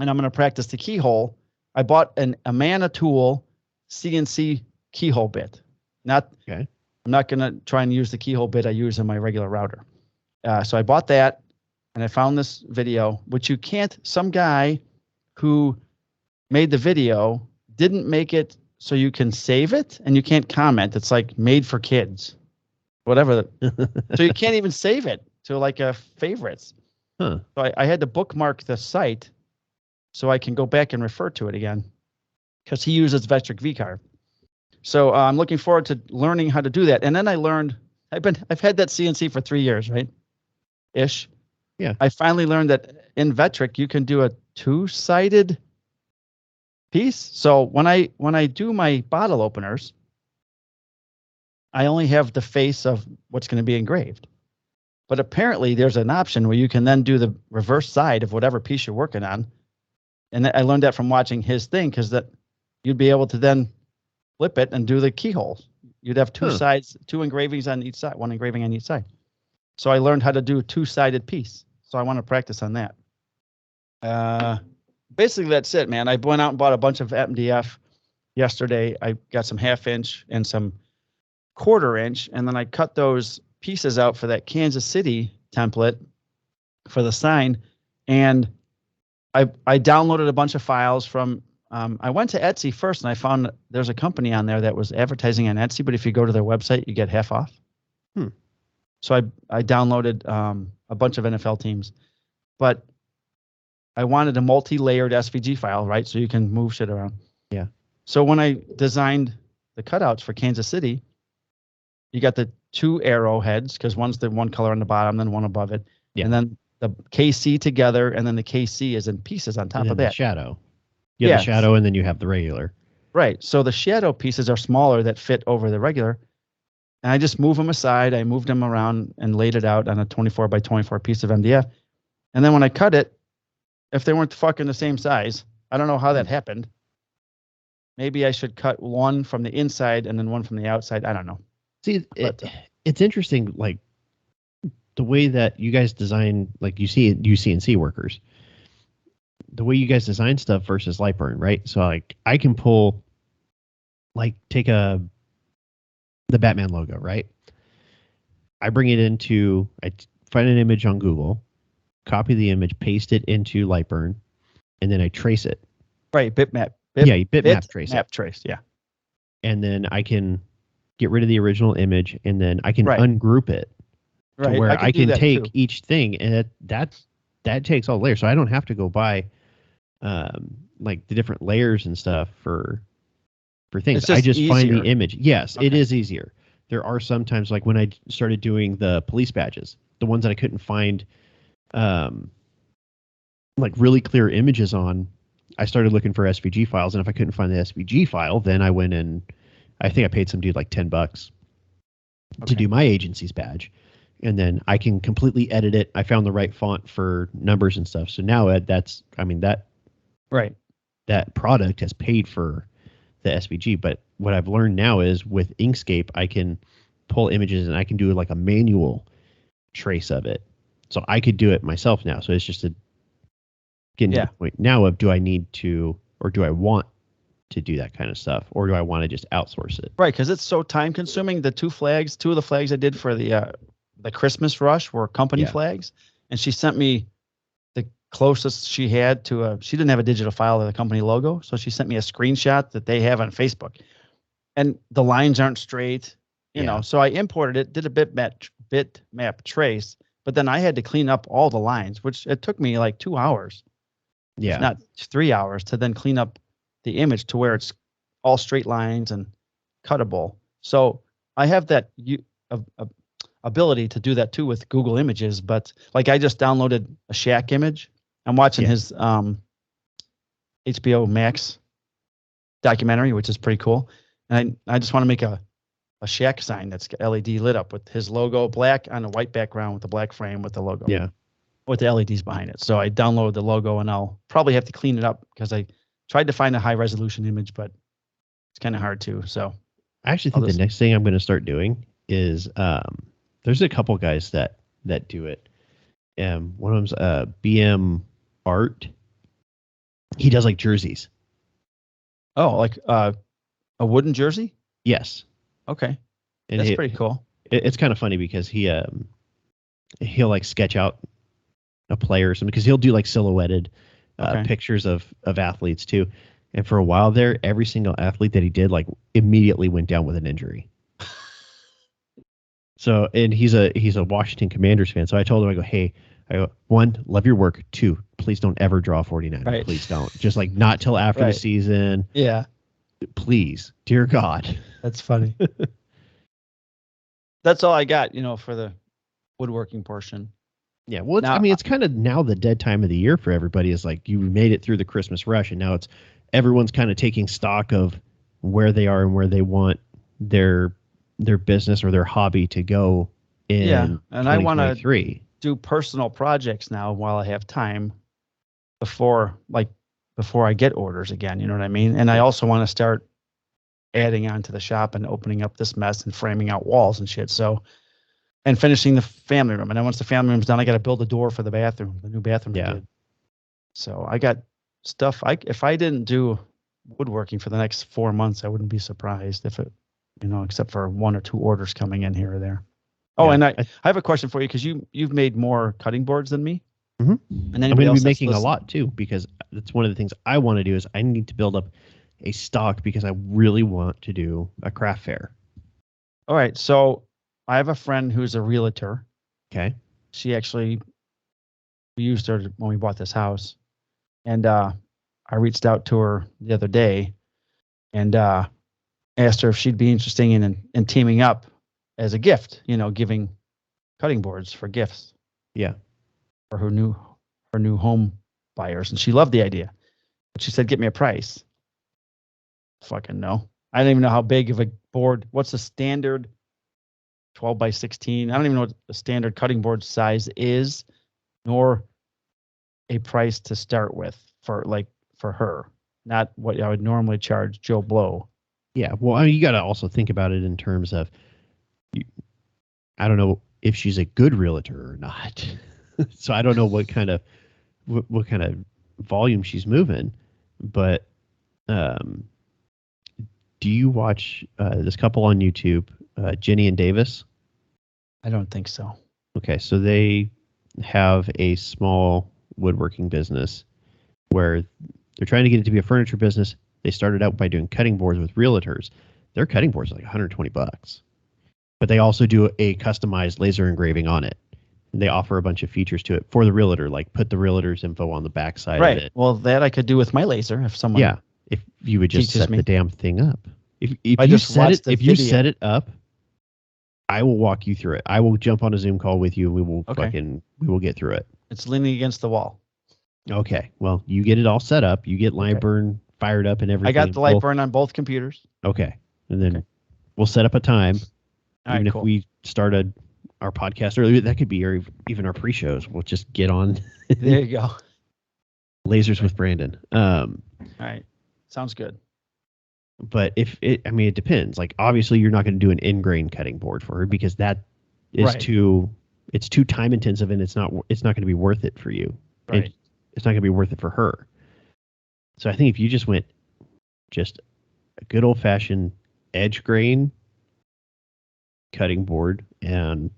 and I'm going to practice the keyhole. I bought a Manitool CNC keyhole bit. I'm not going to try and use the keyhole bit I use in my regular router. So I bought that. And I found this video, which you can't, some guy who made the video didn't make it so you can save it and you can't comment. It's like made for kids, whatever. So you can't even save it to like a favorites. So I had to bookmark the site so I can go back and refer to it again because he uses Vectric VCarve. So I'm looking forward to learning how to do that. And then I learned, I've had that CNC for 3 years, right? Ish. Yeah. I finally learned that in Vectric you can do a two-sided piece. So when I do my bottle openers, I only have the face of what's going to be engraved. But apparently there's an option where you can then do the reverse side of whatever piece you're working on. And I learned that from watching his thing, because that you'd be able to then flip it and do the keyholes. You'd have two sides, two engravings on each side, one engraving on each side. So I learned how to do a two-sided piece. So I want to practice on that. Basically, that's it, man. I went out and bought a bunch of MDF yesterday. I got some 1/2 inch and some 1/4 inch, and then I cut those pieces out for that Kansas City template for the sign. And I downloaded a bunch of files from, I went to Etsy first, and I found there's a company on there that was advertising on Etsy, but if you go to their website, you get half off. So I downloaded a bunch of NFL teams, but I wanted a multi-layered SVG file, right? So you can move shit around. Yeah. So when I designed the cutouts for Kansas City, you got the 2 arrowheads, because one's the one color on the bottom, then one above it. Yeah. And then the KC together, and then the KC is in pieces on top of that. The shadow. You have the shadow, and then you have the regular. Right. So the shadow pieces are smaller that fit over the regular. And I just move them aside. I moved them around and laid it out on a 24 by 24 piece of MDF. And then when I cut it, if they weren't fucking the same size, I don't know how that happened. Maybe I should cut one from the inside and then one from the outside. I don't know. See, it's interesting, like the way that you guys design, like you CNC workers, the way you guys design stuff versus light burn, right? So like I can pull, like take the Batman logo, right? I bring it I find an image on Google, copy the image, paste it into Lightburn, and then I trace it. Right, bitmap bitmap trace. Map trace, yeah. And then I can get rid of the original image, and then I can ungroup it to where I can take each thing, and that takes all layers. So I don't have to go buy like the different layers and stuff for things. I just find the image. Yes, it is easier. There are sometimes, like when I started doing the police badges, the ones that I couldn't find like really clear images on, I started looking for SVG files, and if I couldn't find the SVG file, then I went and I think I paid some dude like $10 to do my agency's badge. And then I can completely edit it. I found the right font for numbers and stuff. So now that product has paid for the SVG. But what I've learned now is with Inkscape, I can pull images and I can do like a manual trace of it. So I could do it myself now. So it's just getting to the point now of, do I need to, or do I want to do that kind of stuff, or do I want to just outsource it? Right, because it's so time consuming. The two of the flags I did for the Christmas rush were company flags, and she sent me the closest she had to she didn't have a digital file of the company logo, so she sent me a screenshot that they have on Facebook, and the lines aren't straight, you know. So I imported it, did a bitmap trace, but then I had to clean up all the lines, which it took me like 2 hours, if not 3 hours, to then clean up the image to where it's all straight lines and cuttable. So I have that ability to do that too with Google Images, but like I just downloaded a Shaq image. I'm watching his HBO Max documentary, which is pretty cool. And I just want to make a Shaq sign that's LED lit up with his logo, black on a white background with the black frame with the logo. Yeah. With the LEDs behind it. So I download the logo, and I'll probably have to clean it up because I tried to find a high resolution image, but it's kind of hard to. So I actually think the next thing I'm going to start doing is there's a couple guys that do it. One of them's BM Art. He does like jerseys. Oh, like a wooden jersey? Yes. Okay. And that's pretty cool. It's kind of funny because he'll like sketch out a player or something, because he'll do like silhouetted pictures of athletes too. And for a while there, every single athlete that he did like immediately went down with an injury. So, and he's a Washington Commanders fan. So I told him, I go, 1, love your work. 2, please don't ever draw 49. Right. Please don't. Just like not till after the season. Yeah. Please, dear God. That's funny. That's all I got, for the woodworking portion. Yeah, well, it's kind of now the dead time of the year for everybody. Is like you made it through the Christmas rush, and now everyone's kind of taking stock of where they are and where they want their business or their hobby to go in. Yeah, and I want to do personal projects now while I have time before I get orders again. You know what I mean? And I also want to start adding on to the shop and opening up this mess and framing out walls and shit. So. And finishing the family room. And then once the family room's done, I got to build a door for the bathroom, the new bathroom. Yeah. So I got stuff. If I didn't do woodworking for the next 4 months, I wouldn't be surprised if it, except for 1 or 2 orders coming in here or there. Oh, and I have a question for you, because you've made more cutting boards than me. Mm-hmm. And I'm going to be making a lot too, because that's one of the things I want to do is I need to build up a stock, because I really want to do a craft fair. All right. So I have a friend who's a realtor. Okay. We used her when we bought this house. And I reached out to her the other day and asked her if she'd be interested in teaming up as a gift, giving cutting boards for gifts. Yeah. For her new home buyers. And she loved the idea. But she said, get me a price. Fucking no. I don't even know how big of a board. What's the standard 12 by 16. I don't even know what the standard cutting board size is, nor a price to start with for her. Not what I would normally charge Joe Blow. Yeah, well, you got to also think about it in terms of, I don't know if she's a good realtor or not. So I don't know what kind of volume she's moving. But do you watch this couple on YouTube, Jenny and Davis? I don't think so. Okay, so they have a small woodworking business where they're trying to get it to be a furniture business, They started out by doing cutting boards with realtors. Their cutting boards are like $120. But they also do a customized laser engraving on it. And they offer a bunch of features to it for the realtor, like put the realtor's info on the back side of it. Well, that I could do with my laser if someone if you would just set the damn thing up. If you set it up, I will walk you through it. I will jump on a Zoom call with you and we will get through it. It's leaning against the wall. Okay. Well, you get it all set up. You get Lightburn fired up and everything. I got the Lightburn on both computers. Okay. And then we'll set up a time. Even if we started our podcast earlier, that could be even our pre-shows. We'll just get on. There you go. Lasers with Brandon. All right. Sounds good. But it depends. Like, obviously, you're not going to do an in-grain cutting board for her because that is too time intensive and it's not going to be worth it for you. Right. It's not going to be worth it for her. So I think if you just went just a good old-fashioned edge grain cutting board and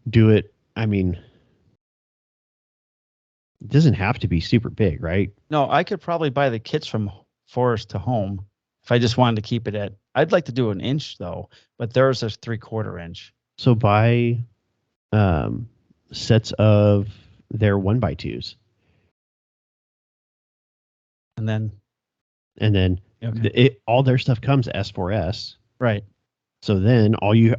do it, it doesn't have to be super big, right? No, I could probably buy the kits from Forest to Home if I just wanted to keep it at. I'd like to do an inch though, but theirs is 3/4 inch. So buy sets of their 1x2s. And then all their stuff comes S4S. Right. So then all you're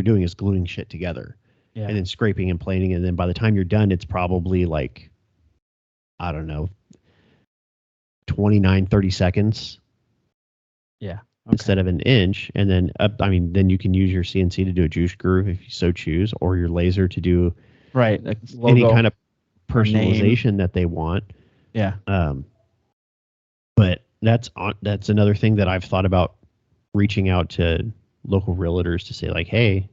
doing is gluing shit together. Yeah. And then scraping and planing. And then by the time you're done, it's probably like, I don't know, 29, 30 seconds. Yeah. Okay. Instead of an inch. And then then you can use your CNC to do a juice groove if you so choose, or your laser to do any kind of personalization that they want. Yeah. But that's another thing that I've thought about reaching out to local realtors to say, like, hey,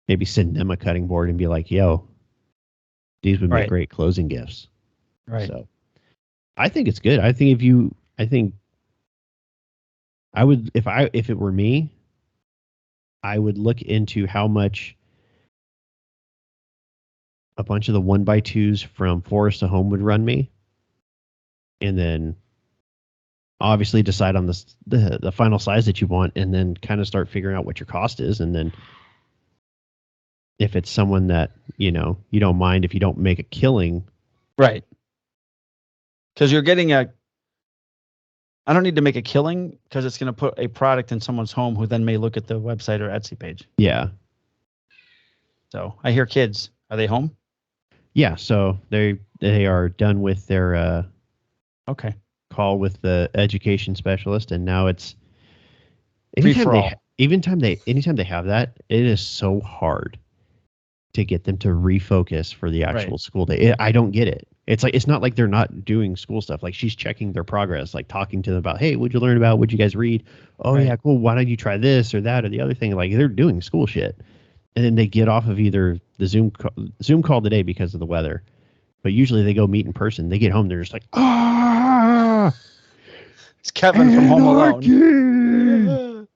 maybe send them a cutting board and be like, yo, these would make great closing gifts. Right. So I think it's good. I think I would, if it were me, I would look into how much a bunch of the 1x2s from Forest to Home would run me. And then obviously decide on the final size that you want, and then kind of start figuring out what your cost is. And then if it's someone that, you don't mind if you don't make a killing. Right. Because you're getting I don't need to make a killing because it's going to put a product in someone's home who then may look at the website or Etsy page. Yeah. So I hear kids. Are they home? Yeah. So they are done with their call with the education specialist, and now it's anytime they have that, it is so hard to get them to refocus for the actual school day. I don't get it. It's not like they're not doing school stuff. Like, she's checking their progress, like talking to them about, hey, what'd you learn about? What'd you guys read? Oh yeah, cool. Why don't you try this or that or the other thing? Like, they're doing school shit, and then they get off of either the Zoom call today because of the weather, but usually they go meet in person. They get home, they're just like, it's Kevin from Home Alone.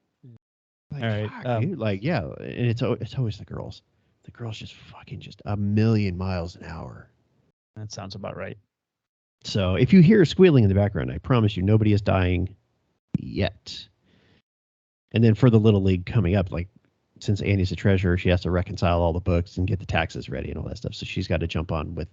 Like, all right, dude. Like, yeah, and it's always the girls. The girls just fucking just a million miles an hour. That sounds about right. So if you hear squealing in the background, I promise you nobody is dying yet. And then for the Little League coming up, like, since Annie's the treasurer, she has to reconcile all the books and get the taxes ready and all that stuff. So she's got to jump on with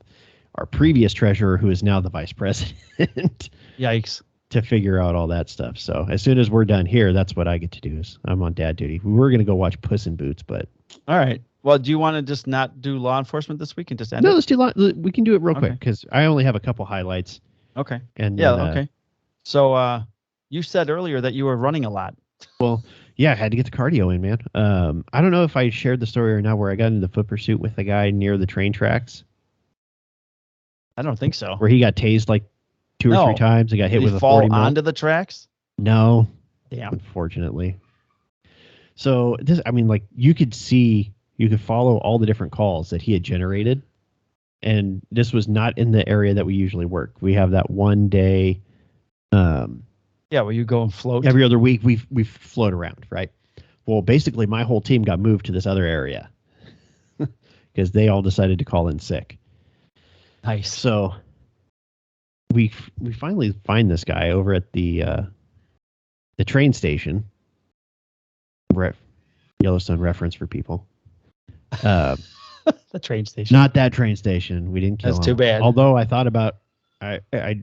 our previous treasurer, who is now the vice president. Yikes. To figure out all that stuff. So as soon as we're done here, that's what I get to do. Is I'm on dad duty. We were going to go watch Puss in Boots, but all right. Well, do you want to just not do law enforcement this week and just end it? No, let's do we can do it real quick because I only have a couple highlights. Okay. And okay. So you said earlier that you were running a lot. Well, yeah, I had to get the cardio in, man. I don't know if I shared the story or not where I got into the foot pursuit with the guy near the train tracks. I don't think so. Where he got tased like 2 or 3 times. He got hit with a 40 mil. Onto the tracks? No. Damn. Unfortunately. So you could follow all the different calls that he had generated. And this was not in the area that we usually work. We have that one day. Where you go and float. Every other week we float around, right? Well, basically my whole team got moved to this other area because they all decided to call in sick. Nice. So we finally find this guy over at the train station. Yellowstone reference for people. The train station. Not that train station. We didn't kill him. That's too bad. Although I thought about, I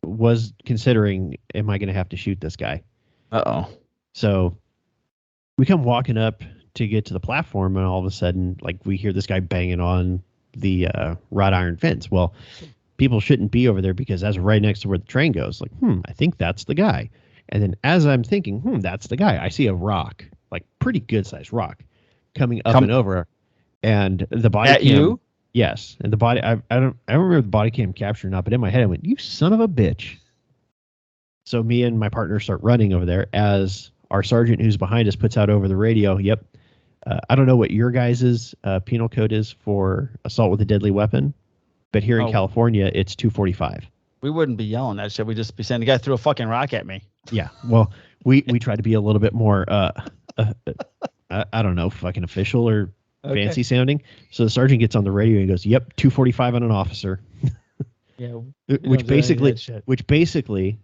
was considering, am I going to have to shoot this guy? Uh-oh. So we come walking up to get to the platform, and all of a sudden, like, we hear this guy banging on the wrought iron fence. Well, people shouldn't be over there because that's right next to where the train goes. Like, I think that's the guy. And then as I'm thinking, that's the guy, I see a rock, like pretty good sized rock, coming up and over, and the body at cam, you. Yes, and the body. I don't remember if the body cam capture or not, but in my head I went, "You son of a bitch!" So me and my partner start running over there as our sergeant, who's behind us, puts out over the radio. Yep. I don't know what your guys' penal code is for assault with a deadly weapon, but here in California, it's 245. We wouldn't be yelling that shit. We'd just be saying the guy threw a fucking rock at me. Yeah. Well, we try to be a little bit more, I don't know, fucking official or fancy sounding. So the sergeant gets on the radio and goes, "Yep, 245 on an officer." Yeah. Which basically,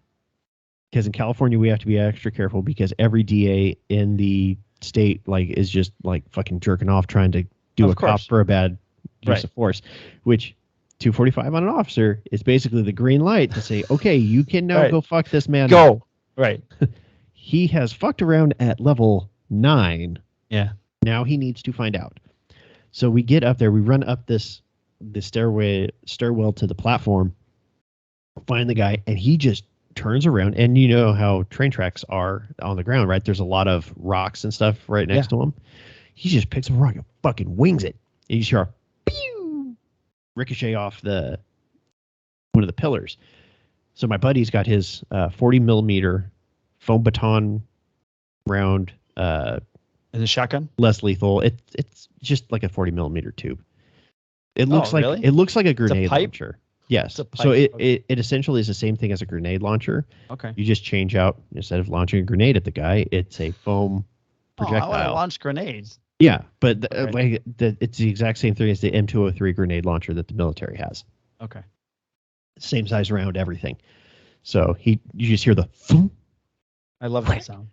because in California we have to be extra careful because every DA in the state is just fucking jerking off trying to do cop for a bad use of force, which 245 on an officer is basically the green light to say, okay, you can now go fuck this man. Go. Up. Right. He has fucked around at level 9. Yeah. Now he needs to find out. So we get up there, we run up the stairwell to the platform, find the guy, and he just turns around, and you know how train tracks are on the ground, right? There's a lot of rocks and stuff right next to him. He just picks up a rock and fucking wings it. And you hear a pew ricochet off one of the pillars. So my buddy's got his 40 millimeter foam baton round. Is it shotgun? Less lethal. It's just like a 40 millimeter tube. It looks like a grenade launcher. Yes. So it essentially is the same thing as a grenade launcher. Okay. You just change out, instead of launching a grenade at the guy, it's a foam projectile. I want to launch grenades. Yeah, but it's the exact same thing as the M203 grenade launcher that the military has. Okay. Same size round, everything. So you just hear the thump. I love that sound.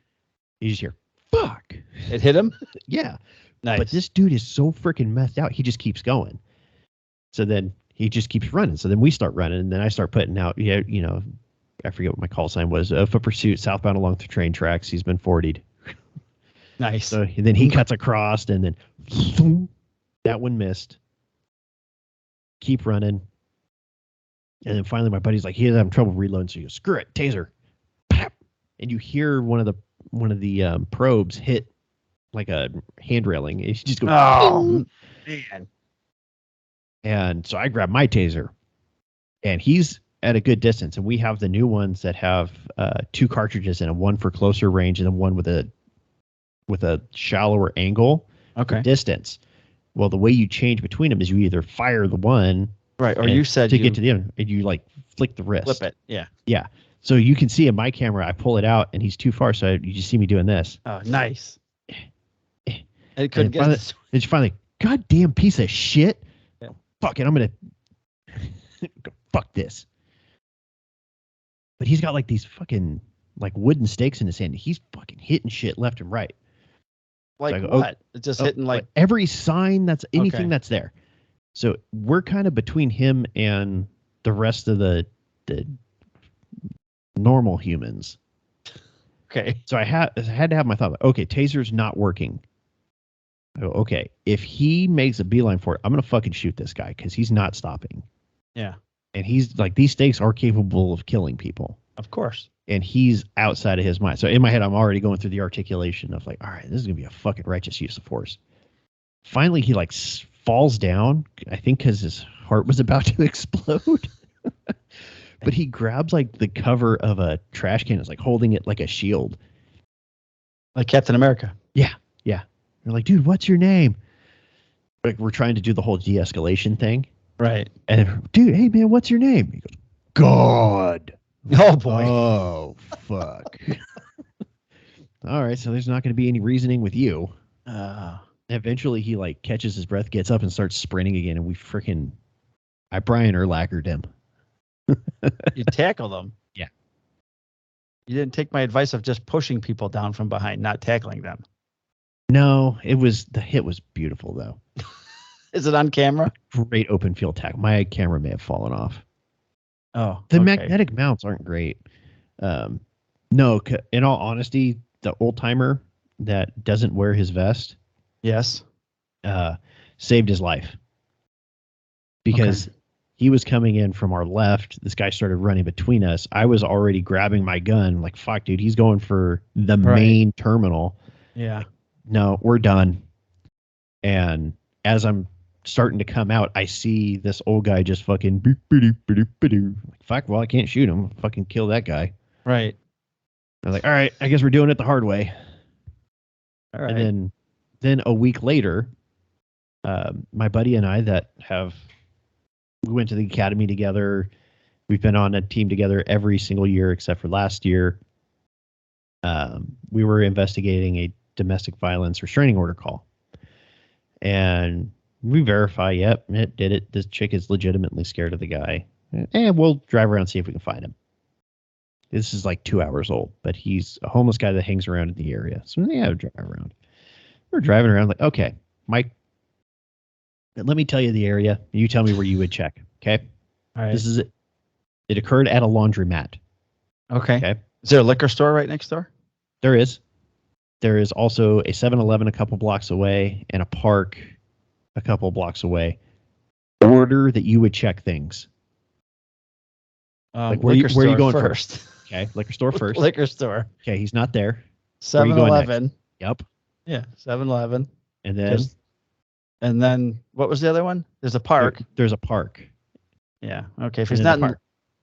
You just hear, fuck. It hit him? Yeah. Nice. But this dude is so freaking messed out. He just keeps going. So then he just keeps running. So then we start running, and then I start putting out, I forget what my call sign was, foot pursuit southbound along the train tracks. He's been 40'd. Nice. So then he cuts across, and then thump, that one missed. Keep running. And then finally my buddy's like, he's having trouble reloading. So he goes, screw it, taser. Pap. And you hear one of the probes hit like a hand railing. And he just goes, oh, man. And so I grab my taser, and he's at a good distance. And we have the new ones that have 2 cartridges in them, one for closer range and then one with a shallower angle. Okay. Distance. Well, the way you change between them is you either fire the one, right, or you said to get to the other, and you flick the wrist. Flip it. Yeah. Yeah. So you can see in my camera, I pull it out, and he's too far, so you just see me doing this. Oh, nice. It couldn't get finally, it's finally, goddamn piece of shit. Yeah. Fuck it, I'm gonna fuck this. But he's got these fucking wooden stakes in his hand. He's fucking hitting shit left and right. Like so what? It's just hitting every sign that's anything that's there. So we're kind of between him and the rest of the normal humans. Okay. So I had to have my thought. Okay, taser's not working. I go, okay, if he makes a beeline for it, I'm gonna fucking shoot this guy because he's not stopping. Yeah. And he's these stakes are capable of killing people. Of course. And he's outside of his mind. So in my head, I'm already going through the articulation of all right, this is gonna be a fucking righteous use of force. Finally, he falls down. I think because his heart was about to explode. But he grabs the cover of a trash can. It's holding it like a shield. Like Captain America. Yeah. Yeah. They're like, dude, what's your name? We're trying to do the whole de-escalation thing. Right. And dude, hey man, what's your name? He goes, God. Oh boy. Oh fuck. All right, so there's not going to be any reasoning with you. Eventually, he catches his breath, gets up, and starts sprinting again, and I Brian Urlachered him. You tackle them. Yeah. You didn't take my advice of just pushing people down from behind, not tackling them. No, the hit was beautiful though. Is it on camera? Great open field tackle. My camera may have fallen off. Oh, the magnetic mounts aren't great. No, in all honesty, the old timer that doesn't wear his vest, yes, saved his life because he was coming in from our left. This guy started running between us. I was already grabbing my gun, like, fuck, dude, he's going for the main terminal. Yeah. Like, no, we're done. And as I'm starting to come out, I see this old guy just fucking like, fuck, well, I can't shoot him. Fucking kill that guy. Right. I was like, all right, I guess we're doing it the hard way. All right. And then a week later, my buddy and I we went to the academy together. We've been on a team together every single year except for last year. We were investigating a domestic violence restraining order call. And we verify, yep, it did it. This chick is legitimately scared of the guy. And we'll drive around and see if we can find him. This is like 2 hours old, but he's a homeless guy that hangs around in the area. So yeah, drive around. We're driving around like, okay, Mike, let me tell you the area. You tell me where you would check. Okay. All right. This is it. It occurred at a laundromat. Okay. Is there a liquor store right next door? There is. There is also a 7-Eleven a couple blocks away and a park a couple blocks away. Order that you would check things. Like where are you going first? Okay, liquor store first. Liquor store. Okay, he's not there. 7-Eleven. Yep. Yeah, 7-Eleven. And then and then what was the other one? There's a park. There's a park. Yeah. Okay. If he's not in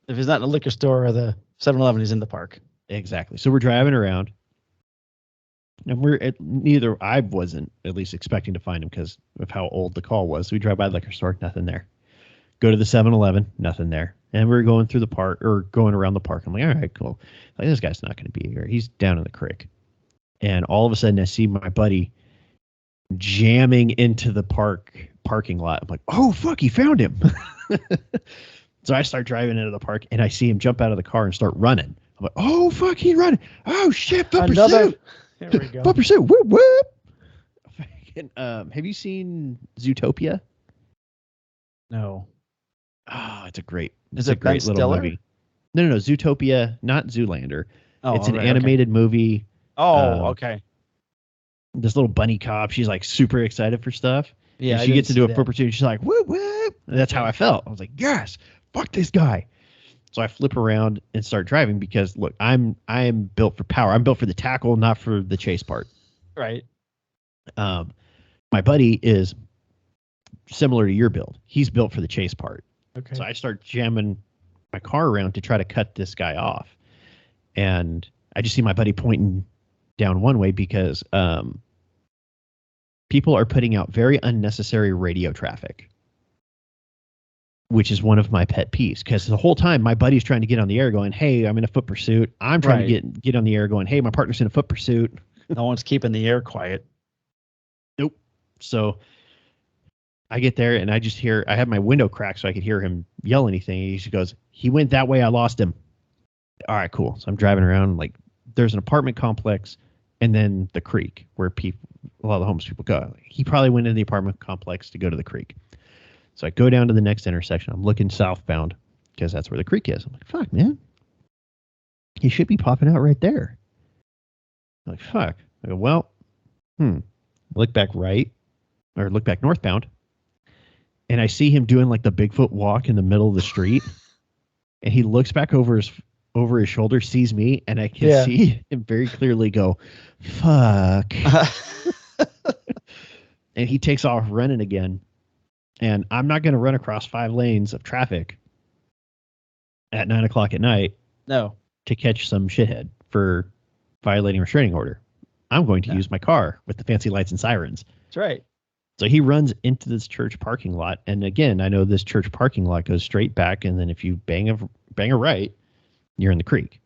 the liquor store or the 7-Eleven, he's in the park. Exactly. So we're driving around. And I wasn't at least expecting to find him because of how old the call was. So we drive by the liquor store, nothing there. Go to the 7-Eleven, nothing there. And we're going through the park or going around the park. I'm like, all right, cool. Like, this guy's not going to be here. He's down in the creek. And all of a sudden I see my buddy jamming into the parking lot. I'm like, oh, fuck, he found him. So I start driving into the park and I see him jump out of the car and start running. I'm like, oh, fuck, he's running. Oh, shit, foot pursuit. There we go. Foot pursuit. Whoop, whoop. Have you seen Zootopia? No. Oh, it's a great Ben little Stiller? movie. No, Zootopia, not Zoolander. Oh, it's an animated movie. Oh, okay. This little bunny cop, she's like super excited for stuff. Yeah, she gets into a foot pursuit. She's like, whoop, whoop. And that's how I felt. I was like, yes, fuck this guy. So I flip around and start driving because, look, I am built for power. I'm built for the tackle, not for the chase part. Right. My buddy is similar to your build. He's built for the chase part. Okay. So I start jamming my car around to try to cut this guy off. And I just see my buddy pointing down one way because people are putting out very unnecessary radio traffic, which is one of my pet peeves. Because the whole time my buddy's trying to get on the air going, hey, I'm in a foot pursuit. I'm trying to get on the air going, hey, my partner's in a foot pursuit. No one's keeping the air quiet. Nope. So I get there and I have my window cracked so I could hear him yell anything. He just goes, he went that way. I lost him. All right, cool. So I'm driving around, like, there's an apartment complex and then the creek where a lot of the homeless people go. He probably went into the apartment complex to go to the creek. So I go down to the next intersection. I'm looking southbound because that's where the creek is. I'm like, fuck, man. He should be popping out right there. I'm like, fuck. I go, well, look back northbound. And I see him doing like the Bigfoot walk in the middle of the street. And he looks back over his shoulder, sees me, and I can see him very clearly go, fuck. And he takes off running again. And I'm not going to run across 5 lanes of traffic at 9 o'clock at night. No. To catch some shithead for violating a restraining order. I'm going to use my car with the fancy lights and sirens. That's right. So he runs into this church parking lot. And again, I know this church parking lot goes straight back. And then if you bang a right, you're in the creek.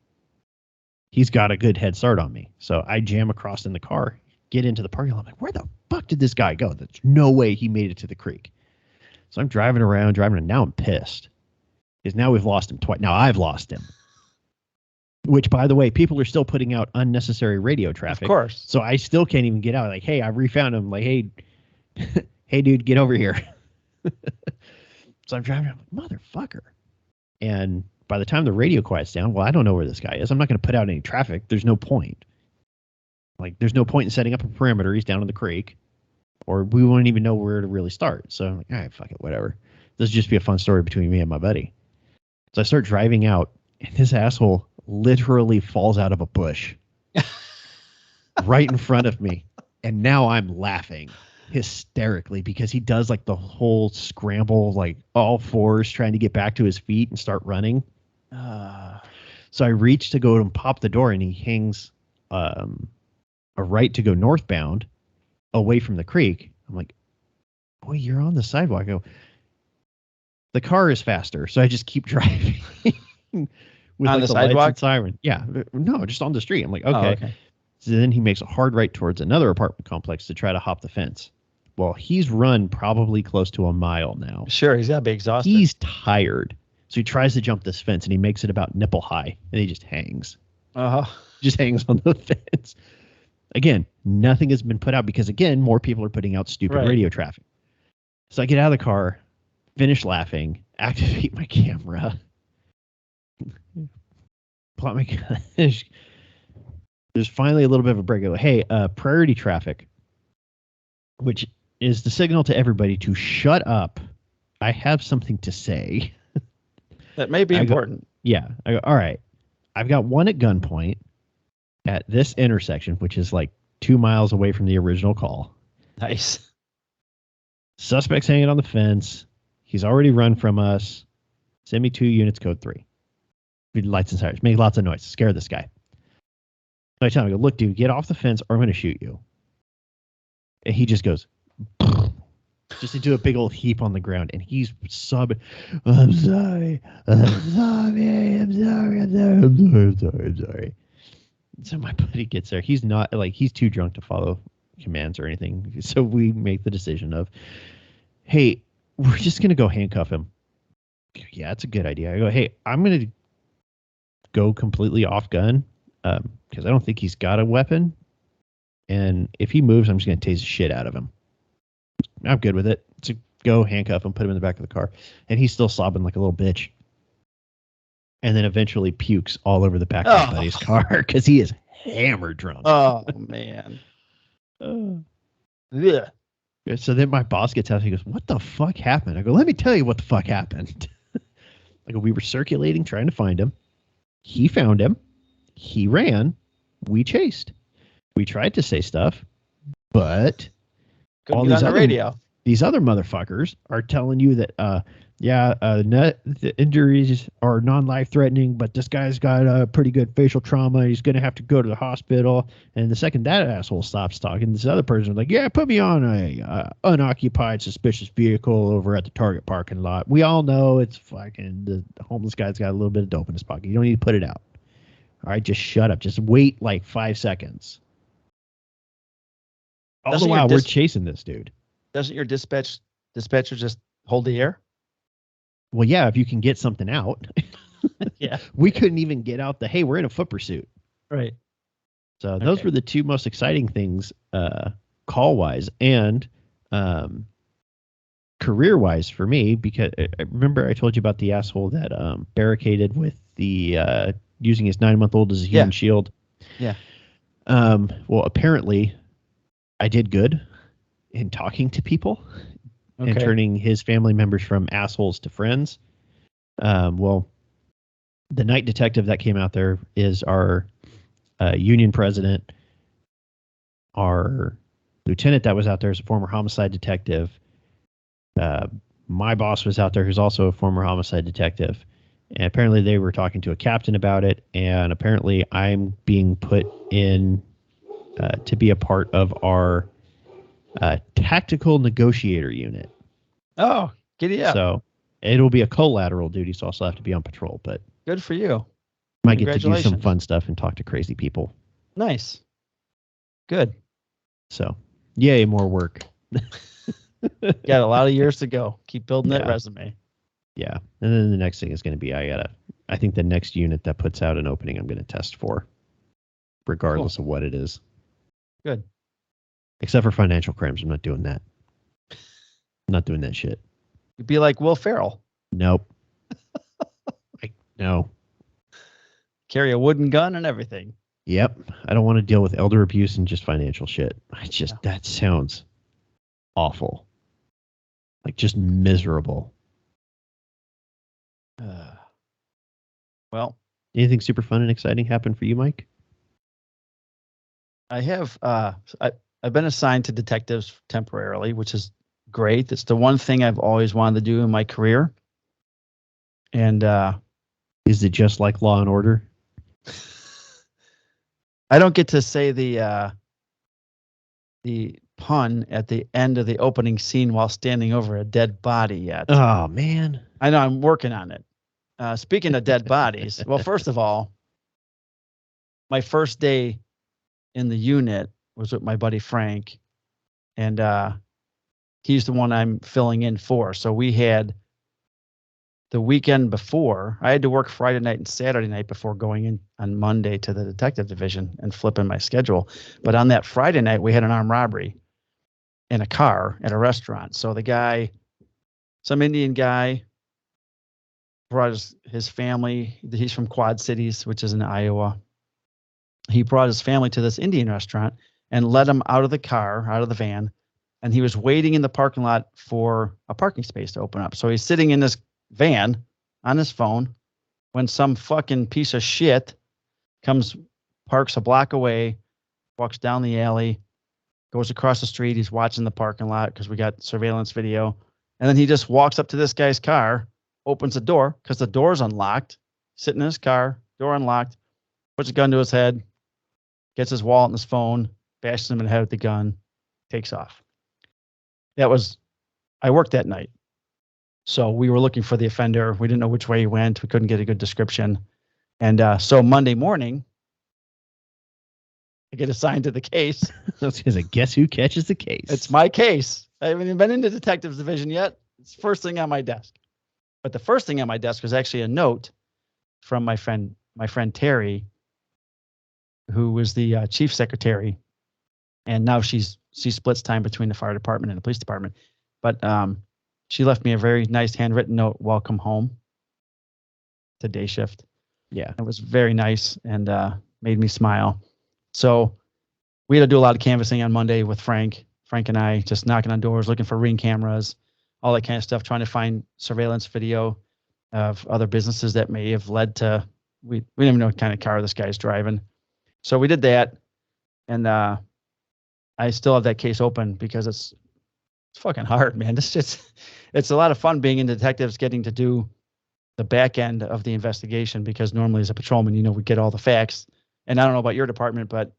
He's got a good head start on me. So I jam across in the car, get into the parking lot. I'm like, where the fuck did this guy go? There's no way he made it to the creek. So I'm driving around, and now I'm pissed. Because now we've lost him twice. Now I've lost him. Which, by the way, people are still putting out unnecessary radio traffic. Of course. So I still can't even get out. Like, hey, I refound him. Like, hey, hey, dude, get over here. So I'm driving. I'm like, motherfucker. And by the time the radio quiets down, well, I don't know where this guy is. I'm not going to put out any traffic. There's no point. Like, there's no point in setting up a perimeter. He's down in the creek. Or we won't even know where to really start. So I'm like, all right, fuck it, whatever. This will just be a fun story between me and my buddy. So I start driving out, and this asshole literally falls out of a bush right in front of me. And now I'm laughing hysterically because he does like the whole scramble, like all fours trying to get back to his feet and start running. So I reach to go and pop the door, and he hangs a right to go northbound away from the creek. I'm like, boy, you're on the sidewalk. I go, the car is faster. So I just keep driving. With on like the sidewalk? Siren. Yeah. No, just on the street. I'm like, okay. Oh, okay. So then he makes a hard right towards another apartment complex to try to hop the fence. Well, he's run probably close to a mile now. Sure, he's got to be exhausted. He's tired. So he tries to jump this fence, and he makes it about nipple high, and he just hangs. Just hangs on the fence. Again, nothing has been put out because, again, more people are putting out stupid radio traffic. So I get out of the car, finish laughing, activate my camera. Plot my gun. There's finally a little bit of a break. I go, hey, priority traffic, which is the signal to everybody to shut up. I have something to say. That may be important. Yeah. I go, all right. I've got one at gunpoint at this intersection, which is like 2 miles away from the original call. Nice. Suspect's hanging on the fence. He's already run from us. Send me 2 units, code 3. Lights and sirens. Make lots of noise. Scare this guy. So I tell him, I go, look, dude, get off the fence or I'm going to shoot you. And he just goes, just into a big old heap on the ground. And he's sobbing, I'm sorry. I'm sorry. I'm sorry. I'm sorry. I'm sorry. I'm sorry. I'm sorry. So my buddy gets there. He's not, like, he's too drunk to follow commands or anything. So we make the decision of, hey, we're just going to go handcuff him. Yeah, that's a good idea. I go, hey, I'm going to go completely off gun because I don't think he's got a weapon. And if he moves, I'm just going to tase the shit out of him. I'm good with it. So go handcuff him, put him in the back of the car. And he's still sobbing like a little bitch. And then eventually pukes all over the back of my buddy's car because he is hammered drunk. Oh, man. Yeah. So then my boss gets out. He goes, what the fuck happened? I go, let me tell you what the fuck happened. I go, we were circulating, trying to find him. He found him. He ran. We chased. We tried to say stuff, but all these other radio. These other motherfuckers are telling you that, the injuries are non-life threatening, but this guy's got a pretty good facial trauma. He's going to have to go to the hospital. And the second that asshole stops talking, this other person is like, yeah, put me on a unoccupied suspicious vehicle over at the Target parking lot. We all know it's fucking the homeless guy's got a little bit of dope in his pocket. You don't need to put it out. All right, just shut up. Just wait like 5 seconds. All the while we're chasing this dude. Doesn't your dispatcher just hold the air? Well, yeah, if you can get something out. Yeah. We couldn't even get out hey, we're in a foot pursuit. Right. So those were the 2 most exciting things call-wise and career-wise for me, because remember I told you about the asshole that barricaded with the using his 9-month-old as a human shield. Yeah. Well, apparently I did good in talking to people and turning his family members from assholes to friends. Well, the night detective that came out there is our union president. Our lieutenant that was out there is a former homicide detective. My boss was out there, who's also a former homicide detective. And apparently they were talking to a captain about it. And apparently I'm being put in to be a part of our tactical negotiator unit. Oh, giddy up. So it'll be a collateral duty, so I'll still have to be on patrol. But good for you. Might get to do some fun stuff and talk to crazy people. Nice. Good. So, yay, more work. Got a lot of years to go. Keep building that resume. Yeah. And then the next thing is going to be, I think the next unit that puts out an opening, I'm going to test for, regardless of what it is. Good. Except for financial crimes. I'm not doing that. I'm not doing that shit. You'd be like Will Ferrell. Nope. No. Carry a wooden gun and everything. Yep. I don't want to deal with elder abuse and just financial shit. That sounds awful. Like just miserable. Well, anything super fun and exciting happen for you, Mike? I have. I've been assigned to detectives temporarily, which is great. It's the one thing I've always wanted to do in my career. And is it just like Law and Order? I don't get to say the pun at the end of the opening scene while standing over a dead body yet. Oh, man. I know, I'm working on it. Speaking of dead bodies, well, first of all, my first day in the unit was with my buddy Frank, and he's the one I'm filling in for. So we had the weekend before, I had to work Friday night and Saturday night before going in on Monday to the detective division and flipping my schedule. But on that Friday night, we had an armed robbery in a car at a restaurant. So the guy, some Indian guy, brought his family. He's from Quad Cities, which is in Iowa. He brought his family to this Indian restaurant and let him out of the car, out of the van. And he was waiting in the parking lot for a parking space to open up. So he's sitting in this van on his phone when some fucking piece of shit comes, parks a block away, walks down the alley, goes across the street. He's watching the parking lot because we got surveillance video. And then he just walks up to this guy's car, opens the door because the door's unlocked, sitting in his car, door unlocked, puts a gun to his head, gets his wallet and his phone, bashes him in the head with the gun, takes off. I worked that night. So we were looking for the offender. We didn't know which way he went. We couldn't get a good description. And so Monday morning, I get assigned to the case. Because guess who catches the case? It's my case. I haven't even been in the detectives division yet. It's the first thing on my desk. But the first thing on my desk was actually a note from my friend Terry, who was the chief secretary. And now she splits time between the fire department and the police department. But she left me a very nice handwritten note, welcome home to day shift. Yeah. It was very nice and made me smile. So we had to do a lot of canvassing on Monday with Frank and I, just knocking on doors, looking for Ring cameras, all that kind of stuff, trying to find surveillance video of other businesses that may have led to, we didn't even know what kind of car this guy's driving. So we did that. And I still have that case open because it's fucking hard, man. It's a lot of fun being in detectives, getting to do the back end of the investigation, because normally as a patrolman, we get all the facts. And I don't know about your department, but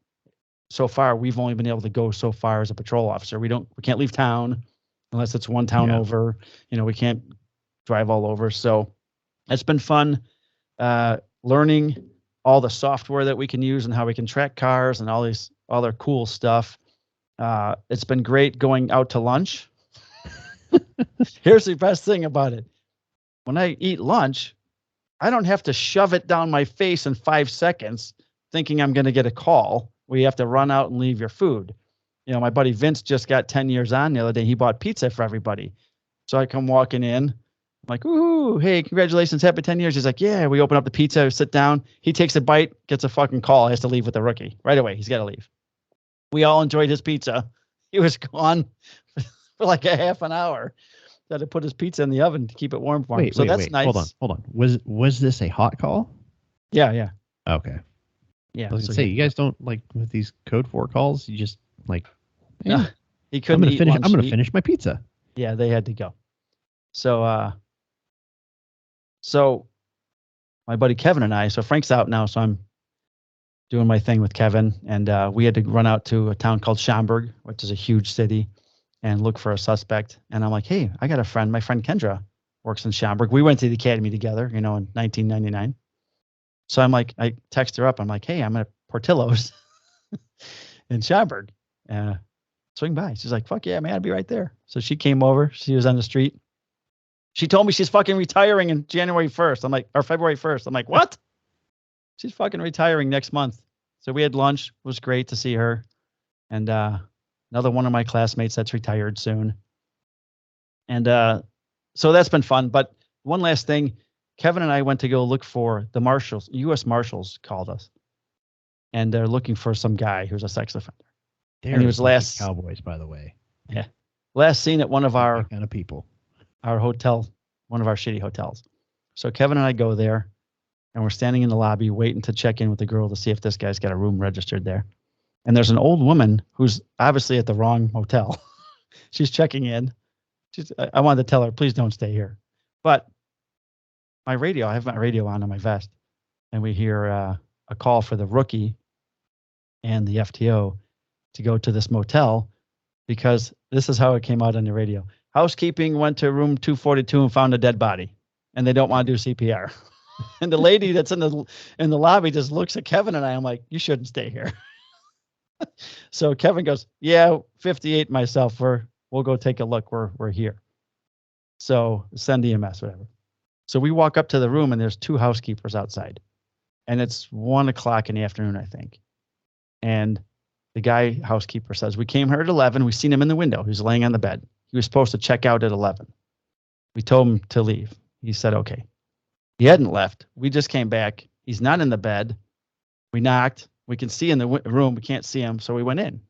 so far we've only been able to go so far as a patrol officer. We can't leave town unless it's one town over. We can't drive all over. So it's been fun learning all the software that we can use and how we can track cars and all their cool stuff. It's been great going out to lunch. Here's the best thing about it. When I eat lunch, I don't have to shove it down my face in 5 seconds thinking I'm going to get a call where you have to run out and leave your food. My buddy Vince just got 10 years on the other day. He bought pizza for everybody. So I come walking in. I'm like, ooh, hey, congratulations, happy 10 years. He's like, yeah, we open up the pizza, sit down. He takes a bite, gets a fucking call, has to leave with the rookie. Right away, he's got to leave. We all enjoyed his pizza. He was gone for like a half an hour. Had to put his pizza in the oven to keep it warm for him. That's nice. Hold on. Was this a hot call? Yeah. Okay. Yeah. I was gonna say, you guys don't like with these code 4 calls. You just like, hey, no, he couldn't. I'm gonna finish my pizza. Yeah, they had to go. So my buddy Kevin and I. So Frank's out now, so I'm doing my thing with Kevin, and we had to run out to a town called Schaumburg, which is a huge city, and look for a suspect. And I'm like, hey, I got a friend. My friend Kendra works in Schaumburg. We went to the academy together, in 1999. So I'm like, I text her up. I'm like, hey, I'm at Portillo's in Schaumburg. Swing by. She's like, fuck yeah, man, I'll be right there. So she came over. She was on the street. She told me she's fucking retiring in January 1st. I'm like, or February 1st. I'm like, what? She's fucking retiring next month. So we had lunch. It was great to see her. And another one of my classmates that's retired soon. And so that's been fun. But one last thing, Kevin and I went to go look for the Marshals. U.S. Marshals called us. And they're looking for some guy who's a sex offender. And he was last Cowboys, by the way. Yeah. Last seen at one of our kind of people. Our hotel, one of our shitty hotels. So Kevin and I go there, and we're standing in the lobby waiting to check in with the girl to see if this guy's got a room registered there. And there's an old woman who's obviously at the wrong hotel. She's checking in. I wanted to tell her, please don't stay here. But I have my radio on my vest, and we hear a call for the rookie and the FTO to go to this motel, because this is how it came out on the radio. Housekeeping went to room 242 and found a dead body, and they don't want to do CPR. And the lady that's in the lobby just looks at Kevin and I. I'm like, you shouldn't stay here. So Kevin goes, yeah, 58 myself. We'll go take a look. We're here. So send EMS, whatever. So we walk up to the room, and there's two housekeepers outside, and it's 1:00 in the afternoon, I think. And the guy housekeeper says, we came here at 11. We seen him in the window. He was laying on the bed. He was supposed to check out at 11. We told him to leave. He said, okay. He hadn't left. We just came back. He's not in the bed. We knocked. We can see in the room. We can't see him. So we went in.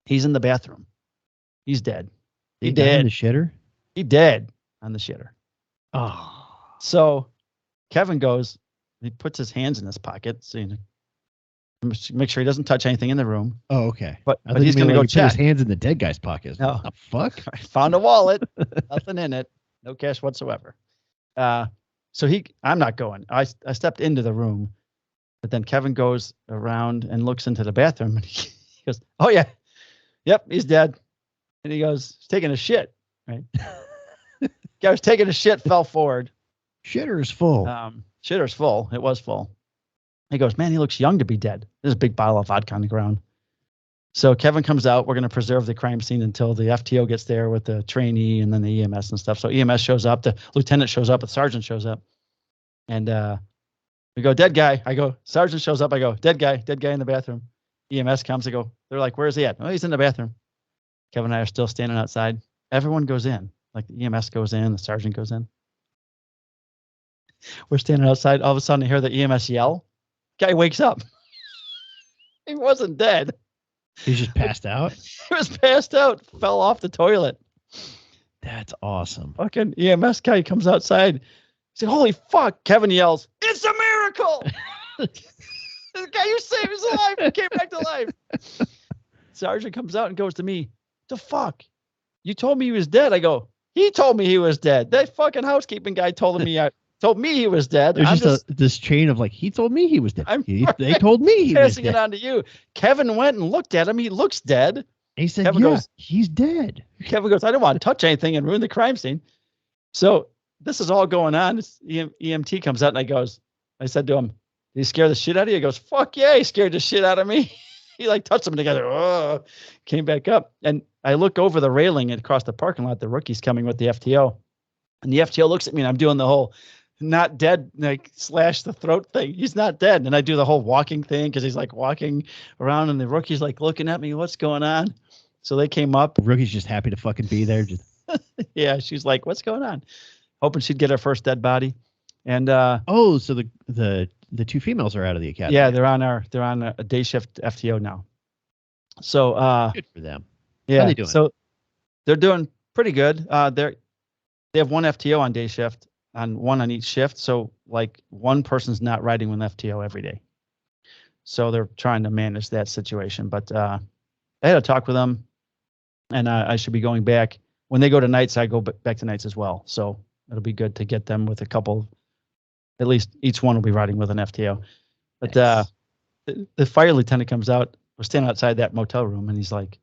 He's in the bathroom. He's dead. He died in the shitter? He dead on the shitter. Oh. So Kevin goes, he puts his hands in his pocket, so make sure he doesn't touch anything in the room. Oh, okay. But he's going to go check. Put his hands in the dead guy's pockets. No. What the fuck? I found a wallet. Nothing in it. No cash whatsoever. So I'm not going. I stepped into the room, but then Kevin goes around and looks into the bathroom, and he goes, oh, yeah. Yep, he's dead. And he goes, he's taking a shit, right? Guy was taking a shit, fell forward. Shitter's full. Shitter's full. It was full. He goes, man, he looks young to be dead. There's a big bottle of vodka on the ground. So Kevin comes out. We're going to preserve the crime scene until the FTO gets there with the trainee and then the EMS and stuff. So EMS shows up. The lieutenant shows up. The sergeant shows up. And we go, dead guy. I go, sergeant shows up. I go, dead guy in the bathroom. EMS comes. I go, they're like, where's he at? Oh, he's in the bathroom. Kevin and I are still standing outside. Everyone goes in. Like the EMS goes in. The sergeant goes in. We're standing outside. All of a sudden, I hear the EMS yell. Guy wakes up. He wasn't dead. He's just passed out? He was passed out. Fell off the toilet. That's awesome. Fucking EMS guy comes outside. He said, holy fuck. Kevin yells, it's a miracle. The guy you saved is alive. He came back to life. Sergeant comes out and goes to me, the fuck? You told me he was dead. I go, he told me he was dead. That fucking housekeeping guy told me he was dead. There's just this chain of like, he told me he was dead. They told me he was dead. Passing it on to you. Kevin went and looked at him. He looks dead. And he said, Kevin goes, he's dead. Kevin goes, I don't want to touch anything and ruin the crime scene. So this is all going on. EMT comes out and I said to him, did he scare the shit out of you? He goes, fuck yeah, he scared the shit out of me. He like touched them together. Oh, came back up. And I look over the railing and across the parking lot. The rookie's coming with the FTO. And the FTO looks at me and I'm doing the whole not dead, like slash the throat thing. He's not dead. And I do the whole walking thing because he's like walking around and the rookie's like looking at me. What's going on? So they came up. The rookie's just happy to fucking be there. Yeah. She's like, what's going on? Hoping she'd get her first dead body. And so the two females are out of the academy. Yeah, they're on a day shift FTO now. So good for them. Yeah. How are they doing? So they're doing pretty good. They have one FTO on day shift and one on each shift. So like one person's not riding with an FTO every day. So they're trying to manage that situation. But I had a talk with them, and I should be going back when they go to nights. I go back to nights as well. So it'll be good to get them with a couple. At least each one will be riding with an FTO. But nice. The fire lieutenant comes out. We're standing outside that motel room, and he's like,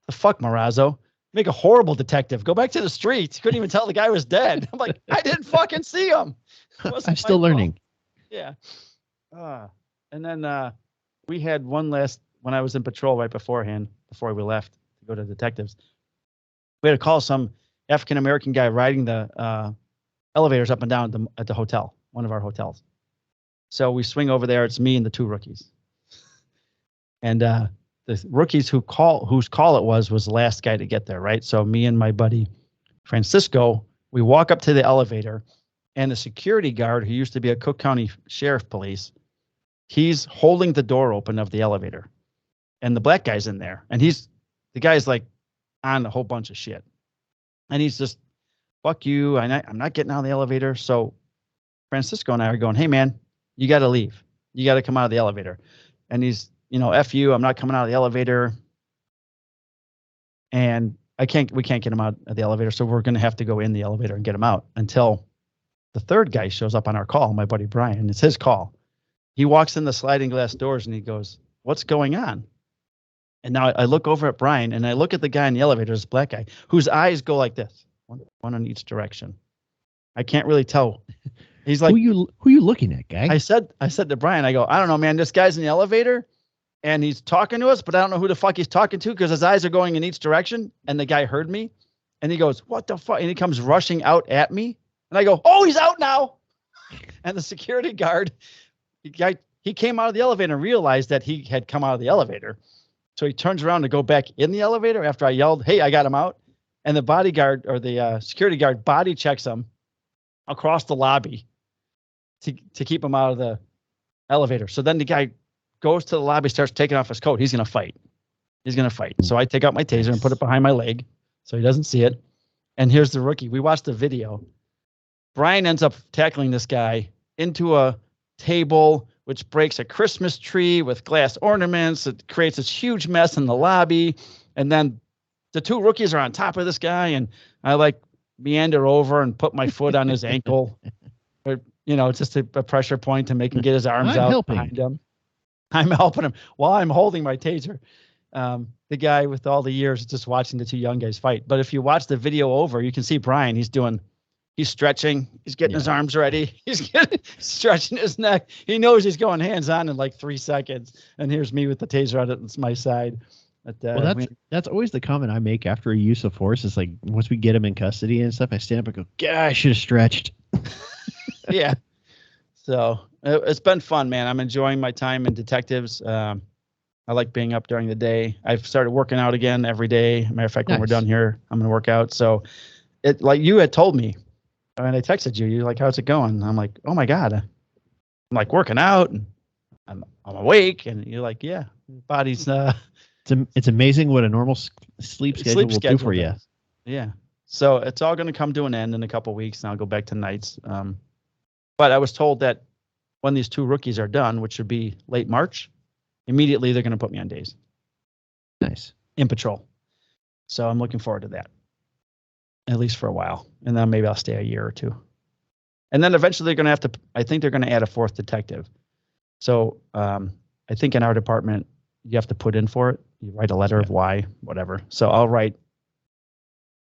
the fuck, Marazzo? Make a horrible detective. Go back to the streets. Couldn't even tell the guy was dead. I'm like, I didn't fucking see him. I'm still learning. Yeah. And then we had one last, when I was in patrol right beforehand, before we left to go to detectives, we had to call some African-American guy riding the elevators up and down at the hotel, one of our hotels. So we swing over there. It's me and the 2 rookies. And the rookies whose call it was the last guy to get there, right? So me and my buddy Francisco, we walk up to the elevator, and the security guard, who used to be a Cook County Sheriff Police, he's holding the door open of the elevator, and the black guy's in there, and the guy's like on a whole bunch of shit, and he's just, fuck you, I'm not getting out of the elevator. So Francisco and I are going, hey man, you got to leave, you got to come out of the elevator, and he's, F you, I'm not coming out of the elevator, and we can't get him out of the elevator, so we're going to have to go in the elevator and get him out until the third guy shows up on our call, my buddy Brian. It's his call. He walks in the sliding glass doors and he goes, what's going on? And now I look over at Brian and I look at the guy in the elevator, this black guy, whose eyes go like this, one in each direction. I can't really tell. He's like, who you looking at, guy? I said to Brian, I go, I don't know, man, this guy's in the elevator and he's talking to us, but I don't know who the fuck he's talking to because his eyes are going in each direction. And the guy heard me and he goes, what the fuck? And he comes rushing out at me. And I go, oh, he's out now. And the security guard, he came out of the elevator and realized that he had come out of the elevator. So he turns around to go back in the elevator after I yelled, hey, I got him out. And the bodyguard or the security guard body checks him across the lobby to keep him out of the elevator. So then the guy goes to the lobby, starts taking off his coat. He's going to fight. So I take out my taser and put it behind my leg so he doesn't see it. And here's the rookie. We watched the video. Brian ends up tackling this guy into a table, which breaks a Christmas tree with glass ornaments. It creates this huge mess in the lobby. And then the 2 rookies are on top of this guy. And I like meander over and put my foot on his ankle. Or, just a pressure point to make him get his arms out behind him. I'm helping him while I'm holding my taser. The guy with all the years is just watching the 2 young guys fight. But if you watch the video over, you can see Brian, he's stretching. He's getting his arms ready. He's stretching his neck. He knows he's going hands on in like 3 seconds. And here's me with the taser out at my side. But, that's always the comment I make after a use of force. Is like, once we get him in custody and stuff, I stand up and go, "God, I should have stretched." Yeah. So it's been fun, man. I'm enjoying my time in detectives. I like being up during the day. I've started working out again every day. Matter of fact, when we're done here, I'm going to work out. So it, like you had told me, when I texted you, you're like, how's it going? I'm like, oh my God. I'm like working out and I'm awake. And you're like, yeah, body's, it's amazing what a normal sleep schedule will do for you. Yeah. So it's all going to come to an end in a couple of weeks and I'll go back to nights. But I was told that when these 2 rookies are done, which should be late March, immediately they're going to put me on days. Nice. In patrol. So I'm looking forward to that. At least for a while. And then maybe I'll stay a year or 2. And then eventually they're going to I think they're going to add a 4th detective. So I think in our department, you have to put in for it. You write a letter of why, whatever. So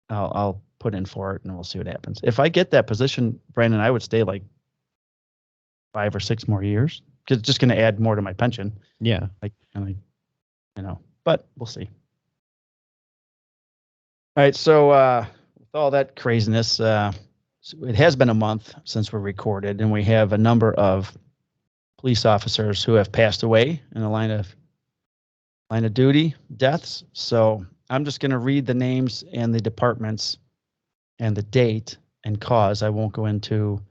I'll put in for it and we'll see what happens. If I get that position, Brandon, I would stay like 5 or 6 more years because it's just going to add more to my pension. Yeah. But we'll see. All right. So with all that craziness, it has been a month since we recorded, and we have a number of police officers who have passed away in the line of duty deaths. So I'm just going to read the names and the departments and the date and cause. I won't go into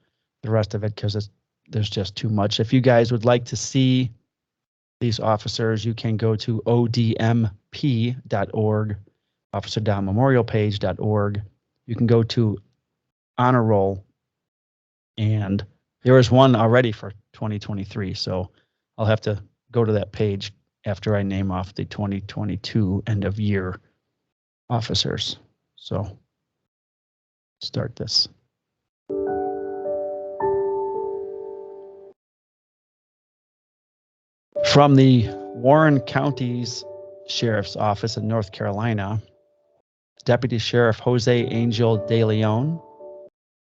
the rest of it because there's just too much. If you guys would like to see these officers, you can go to odmp.org, officerdownmemorialpage.org. You can go to Honor Roll, and there is one already for 2023. So I'll have to go to that page after I name off the 2022 end of year officers. So start this. From the Warren County's Sheriff's Office in North Carolina, Deputy Sheriff Jose Angel De Leon.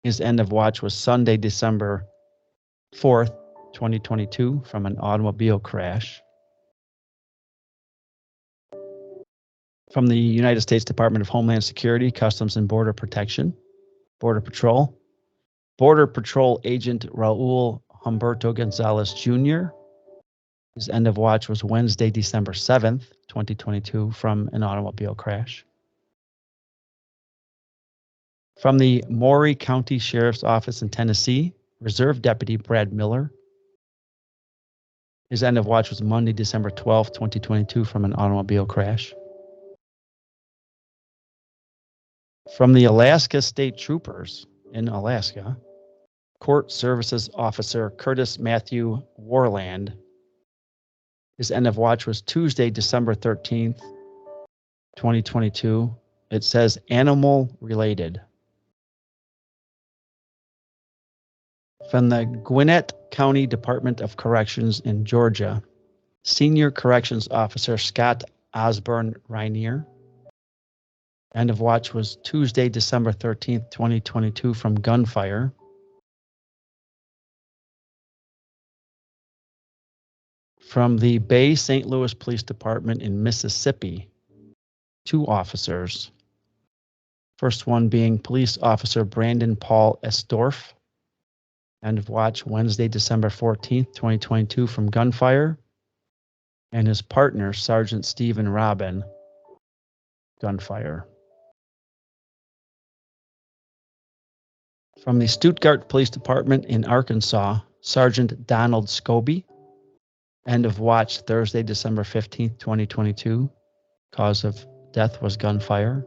His end of watch was Sunday, December 4th, 2022, from an automobile crash. From the United States Department of Homeland Security, Customs and Border Protection, Border Patrol, Border Patrol agent Raul Humberto Gonzalez Jr. His end of watch was Wednesday, December 7th, 2022, from an automobile crash. From the Maury County Sheriff's Office in Tennessee, Reserve Deputy Brad Miller. His end of watch was Monday, December 12th, 2022, from an automobile crash. From the Alaska State Troopers in Alaska, Court Services Officer Curtis Matthew Warland. His end of watch was Tuesday, December 13th, 2022. It says animal related. From the Gwinnett County Department of Corrections in Georgia, Senior Corrections Officer Scott Osborne Rainier. End of watch was Tuesday, December 13th, 2022, from gunfire. From the Bay St. Louis Police Department in Mississippi, 2 officers. First one being Police Officer Brandon Paul Estorff. End of watch Wednesday, December 14th, 2022, from gunfire. And his partner, Sergeant Stephen Robin, gunfire. From the Stuttgart Police Department in Arkansas, Sergeant Donald Scobie. End of watch Thursday, December 15th, 2022. Cause of death was gunfire.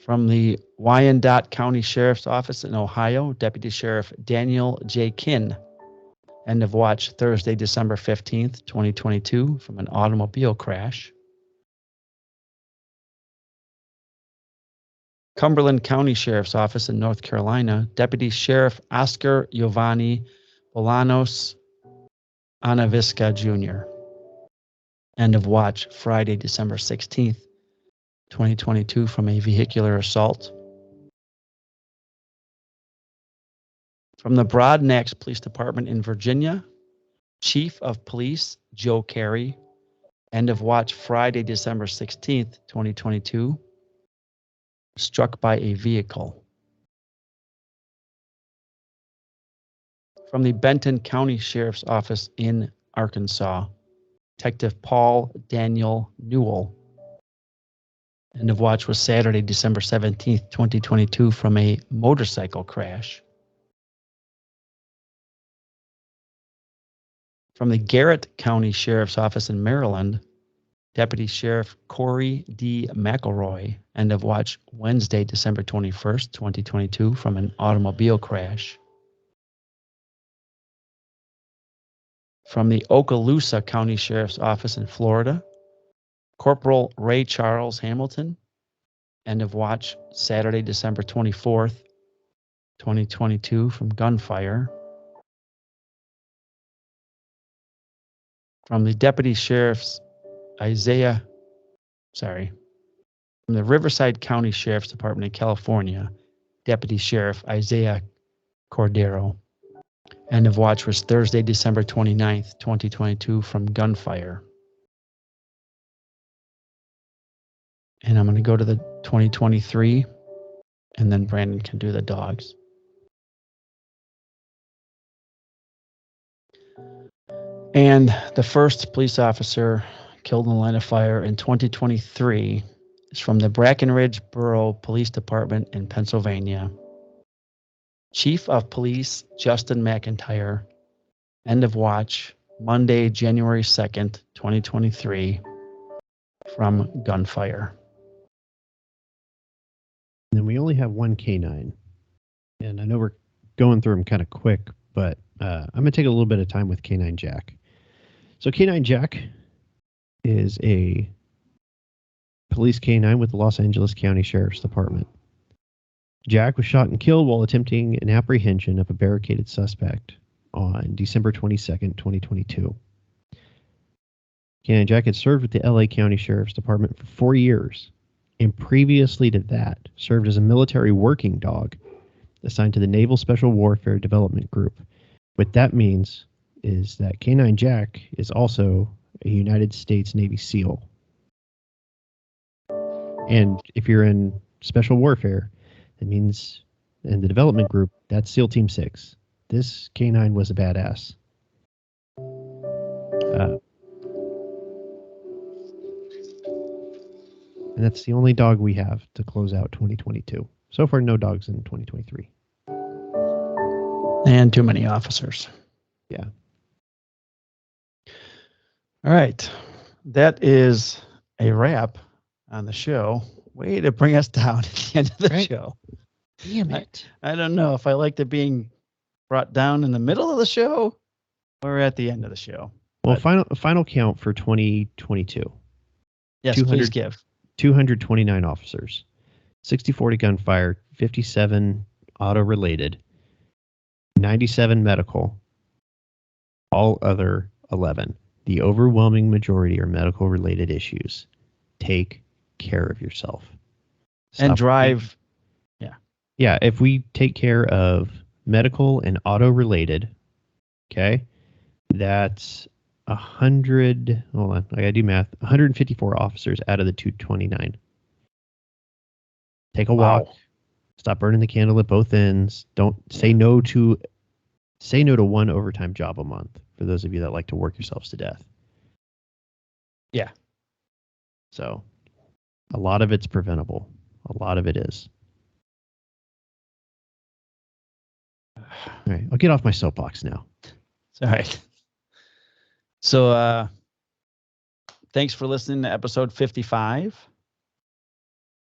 From the Wyandotte County Sheriff's Office in Ohio, Deputy Sheriff Daniel J. Kinn. End of watch Thursday, December 15th, 2022, from an automobile crash. Cumberland County Sheriff's Office in North Carolina, Deputy Sheriff Oscar Giovanni Bolanos Anavisca Jr. End of watch Friday, December 16th, 2022, from a vehicular assault. From the Broadnax Police Department in Virginia, Chief of Police Joe Carey. End of watch Friday, December 16th, 2022. Struck by a vehicle. From the Benton County Sheriff's Office in Arkansas, Detective Paul Daniel Newell. End of watch was Saturday, December 17th, 2022, from a motorcycle crash. From the Garrett County Sheriff's Office in Maryland, Deputy Sheriff Corey D. McElroy. End of watch Wednesday, December 21st, 2022, from an automobile crash. From the Okaloosa County Sheriff's Office in Florida, Corporal Ray Charles Hamilton. End of watch Saturday, December 24th, 2022, from gunfire. From the Deputy Sheriff's from the Riverside County Sheriff's Department in California, Deputy Sheriff Isaiah Cordero. End of watch was Thursday, December 29th, 2022, from gunfire. And I'm going to go to the 2023, and then Brandon can do the dogs. And the first police officer killed in the line of fire in 2023 is from the Brackenridge Borough Police Department in Pennsylvania. Chief of Police Justin McIntyre. End of watch Monday, January 2nd, 2023, from gunfire. And then we only have one K9. And I know we're going through them kind of quick, but I'm going to take a little bit of time with K9 Jack. So K9 Jack is a police K9 with the Los Angeles County Sheriff's Department. Jack was shot and killed while attempting an apprehension of a barricaded suspect on December 22nd, 2022. K9 Jack had served with the LA County Sheriff's Department for 4 years, and previously to that served as a military working dog assigned to the Naval Special Warfare Development Group. What that means is that K9 Jack is also a United States Navy SEAL. And if you're in Special Warfare. That means in the development group, that's SEAL Team 6. This canine was a badass. And that's the only dog we have to close out 2022. So far, no dogs in 2023. And too many officers. Yeah. All right. That is a wrap on the show. Way to bring us down at the end of the show. Damn it. I don't know if I liked it being brought down in the middle of the show or at the end of the show. Well, final count for 2022. Yes, please give. 229 officers, 60-40 gunfire, 57 auto-related, 97 medical, all other 11. The overwhelming majority are medical-related issues. Take care of yourself. And drive. Yeah, if we take care of medical and auto-related, okay, that's 100, hold on, I gotta do math, 154 officers out of the 229. Take a walk. Stop burning the candle at both ends. Don't say no to one overtime job a month for those of you that like to work yourselves to death. Yeah. So a lot of it's preventable. A lot of it is. All right, I'll get off my soapbox now. All right. So thanks for listening to episode 55.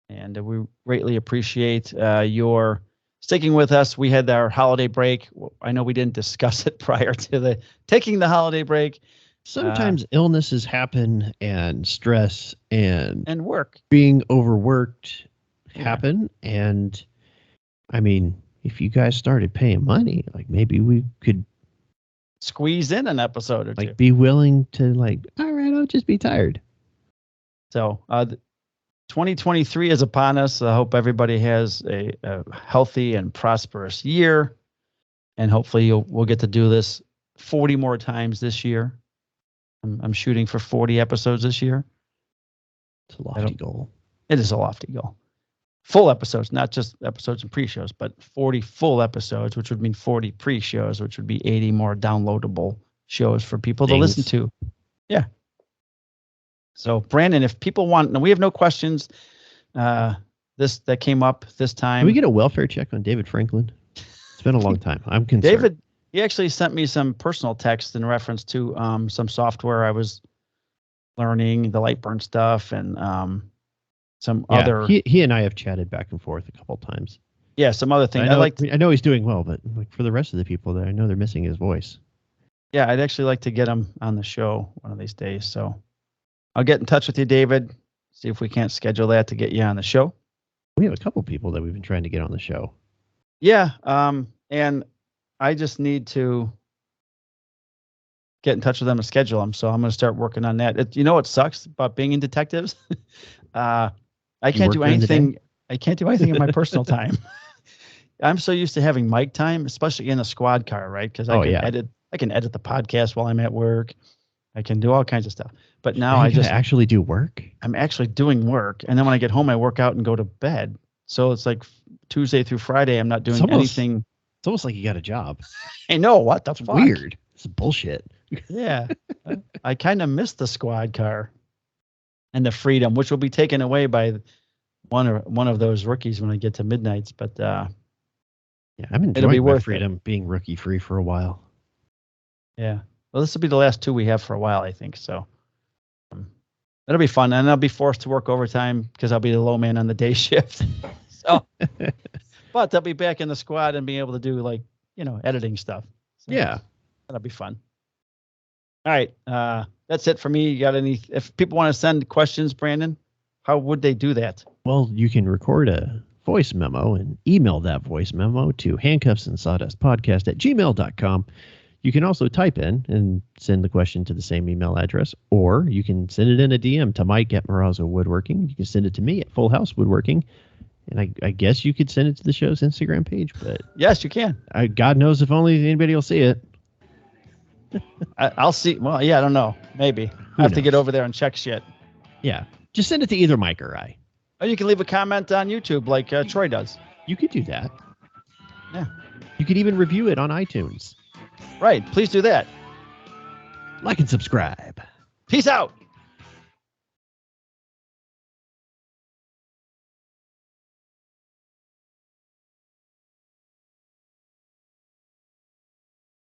And we greatly appreciate your sticking with us. We had our holiday break. I know we didn't discuss it prior to taking the holiday break. Sometimes illnesses happen and stress and work. Being overworked happen. And I mean, if you guys started paying money, like maybe we could squeeze in an episode or two. Like be willing to all right, I'll just be tired. So 2023 is upon us. I hope everybody has a healthy and prosperous year. And hopefully we'll get to do this 40 more times this year. I'm shooting for 40 episodes this year. It's a lofty goal. It is a lofty goal. Full episodes, not just episodes and pre-shows, but 40 full episodes, which would mean 40 pre-shows, which would be 80 more downloadable shows for people to listen to. Yeah. So, Brandon, if people want, we have no questions. That came up this time. Can we get a welfare check on David Franklin? It's been a long time. I'm concerned. David, he actually sent me some personal text in reference to some software I was learning, the Lightburn stuff, and some other. He and I have chatted back and forth a couple times. Yeah, some other things. I know he's doing well, but for the rest of the people that I know, they're missing his voice. Yeah, I'd actually like to get him on the show one of these days. So I'll get in touch with you, David. See if we can't schedule that to get you on the show. We have a couple people that we've been trying to get on the show. Yeah, and I just need to get in touch with them and schedule them. So I'm going to start working on that. You know what sucks about being in detectives? I can't do anything. I can't do anything in my personal time. I'm so used to having mic time, especially in a squad car, right? Because I can edit the podcast while I'm at work. I can do all kinds of stuff. But now I just actually do work. I'm actually doing work, and then when I get home, I work out and go to bed. So it's like Tuesday through Friday, I'm not doing anything. It's almost like you got a job. I know, what the fuck? Weird. It's bullshit. Yeah, I kind of miss the squad car and the freedom, which will be taken away by one of those rookies when I get to midnights. But yeah, I'm enjoying my freedom being rookie free for a while. Yeah. Well, this will be the last 2 we have for a while, I think. So that'll be fun. And I'll be forced to work overtime because I'll be the low man on the day shift. So, but I'll be back in the squad and be able to do editing stuff. So yeah. That'll be fun. All right. That's it for me. You got if people want to send questions, Brandon, how would they do that? Well, you can record a voice memo and email that voice memo to handcuffs&sawdustpodcast@gmail.com. You can also type in and send the question to the same email address, or you can send it in a DM to Mike at Marazzo Woodworking. You can send it to me at Full House Woodworking. And I guess you could send it to the show's Instagram page, but yes, you can. God knows if only anybody will see it. I'll see. Well, yeah, I don't know. Maybe I have to get over there and check shit. Yeah. Just send it to either Mike or I. Or you can leave a comment on YouTube like Troy does. You could do that. Yeah. You could even review it on iTunes. Right. Please do that. Like and subscribe. Peace out.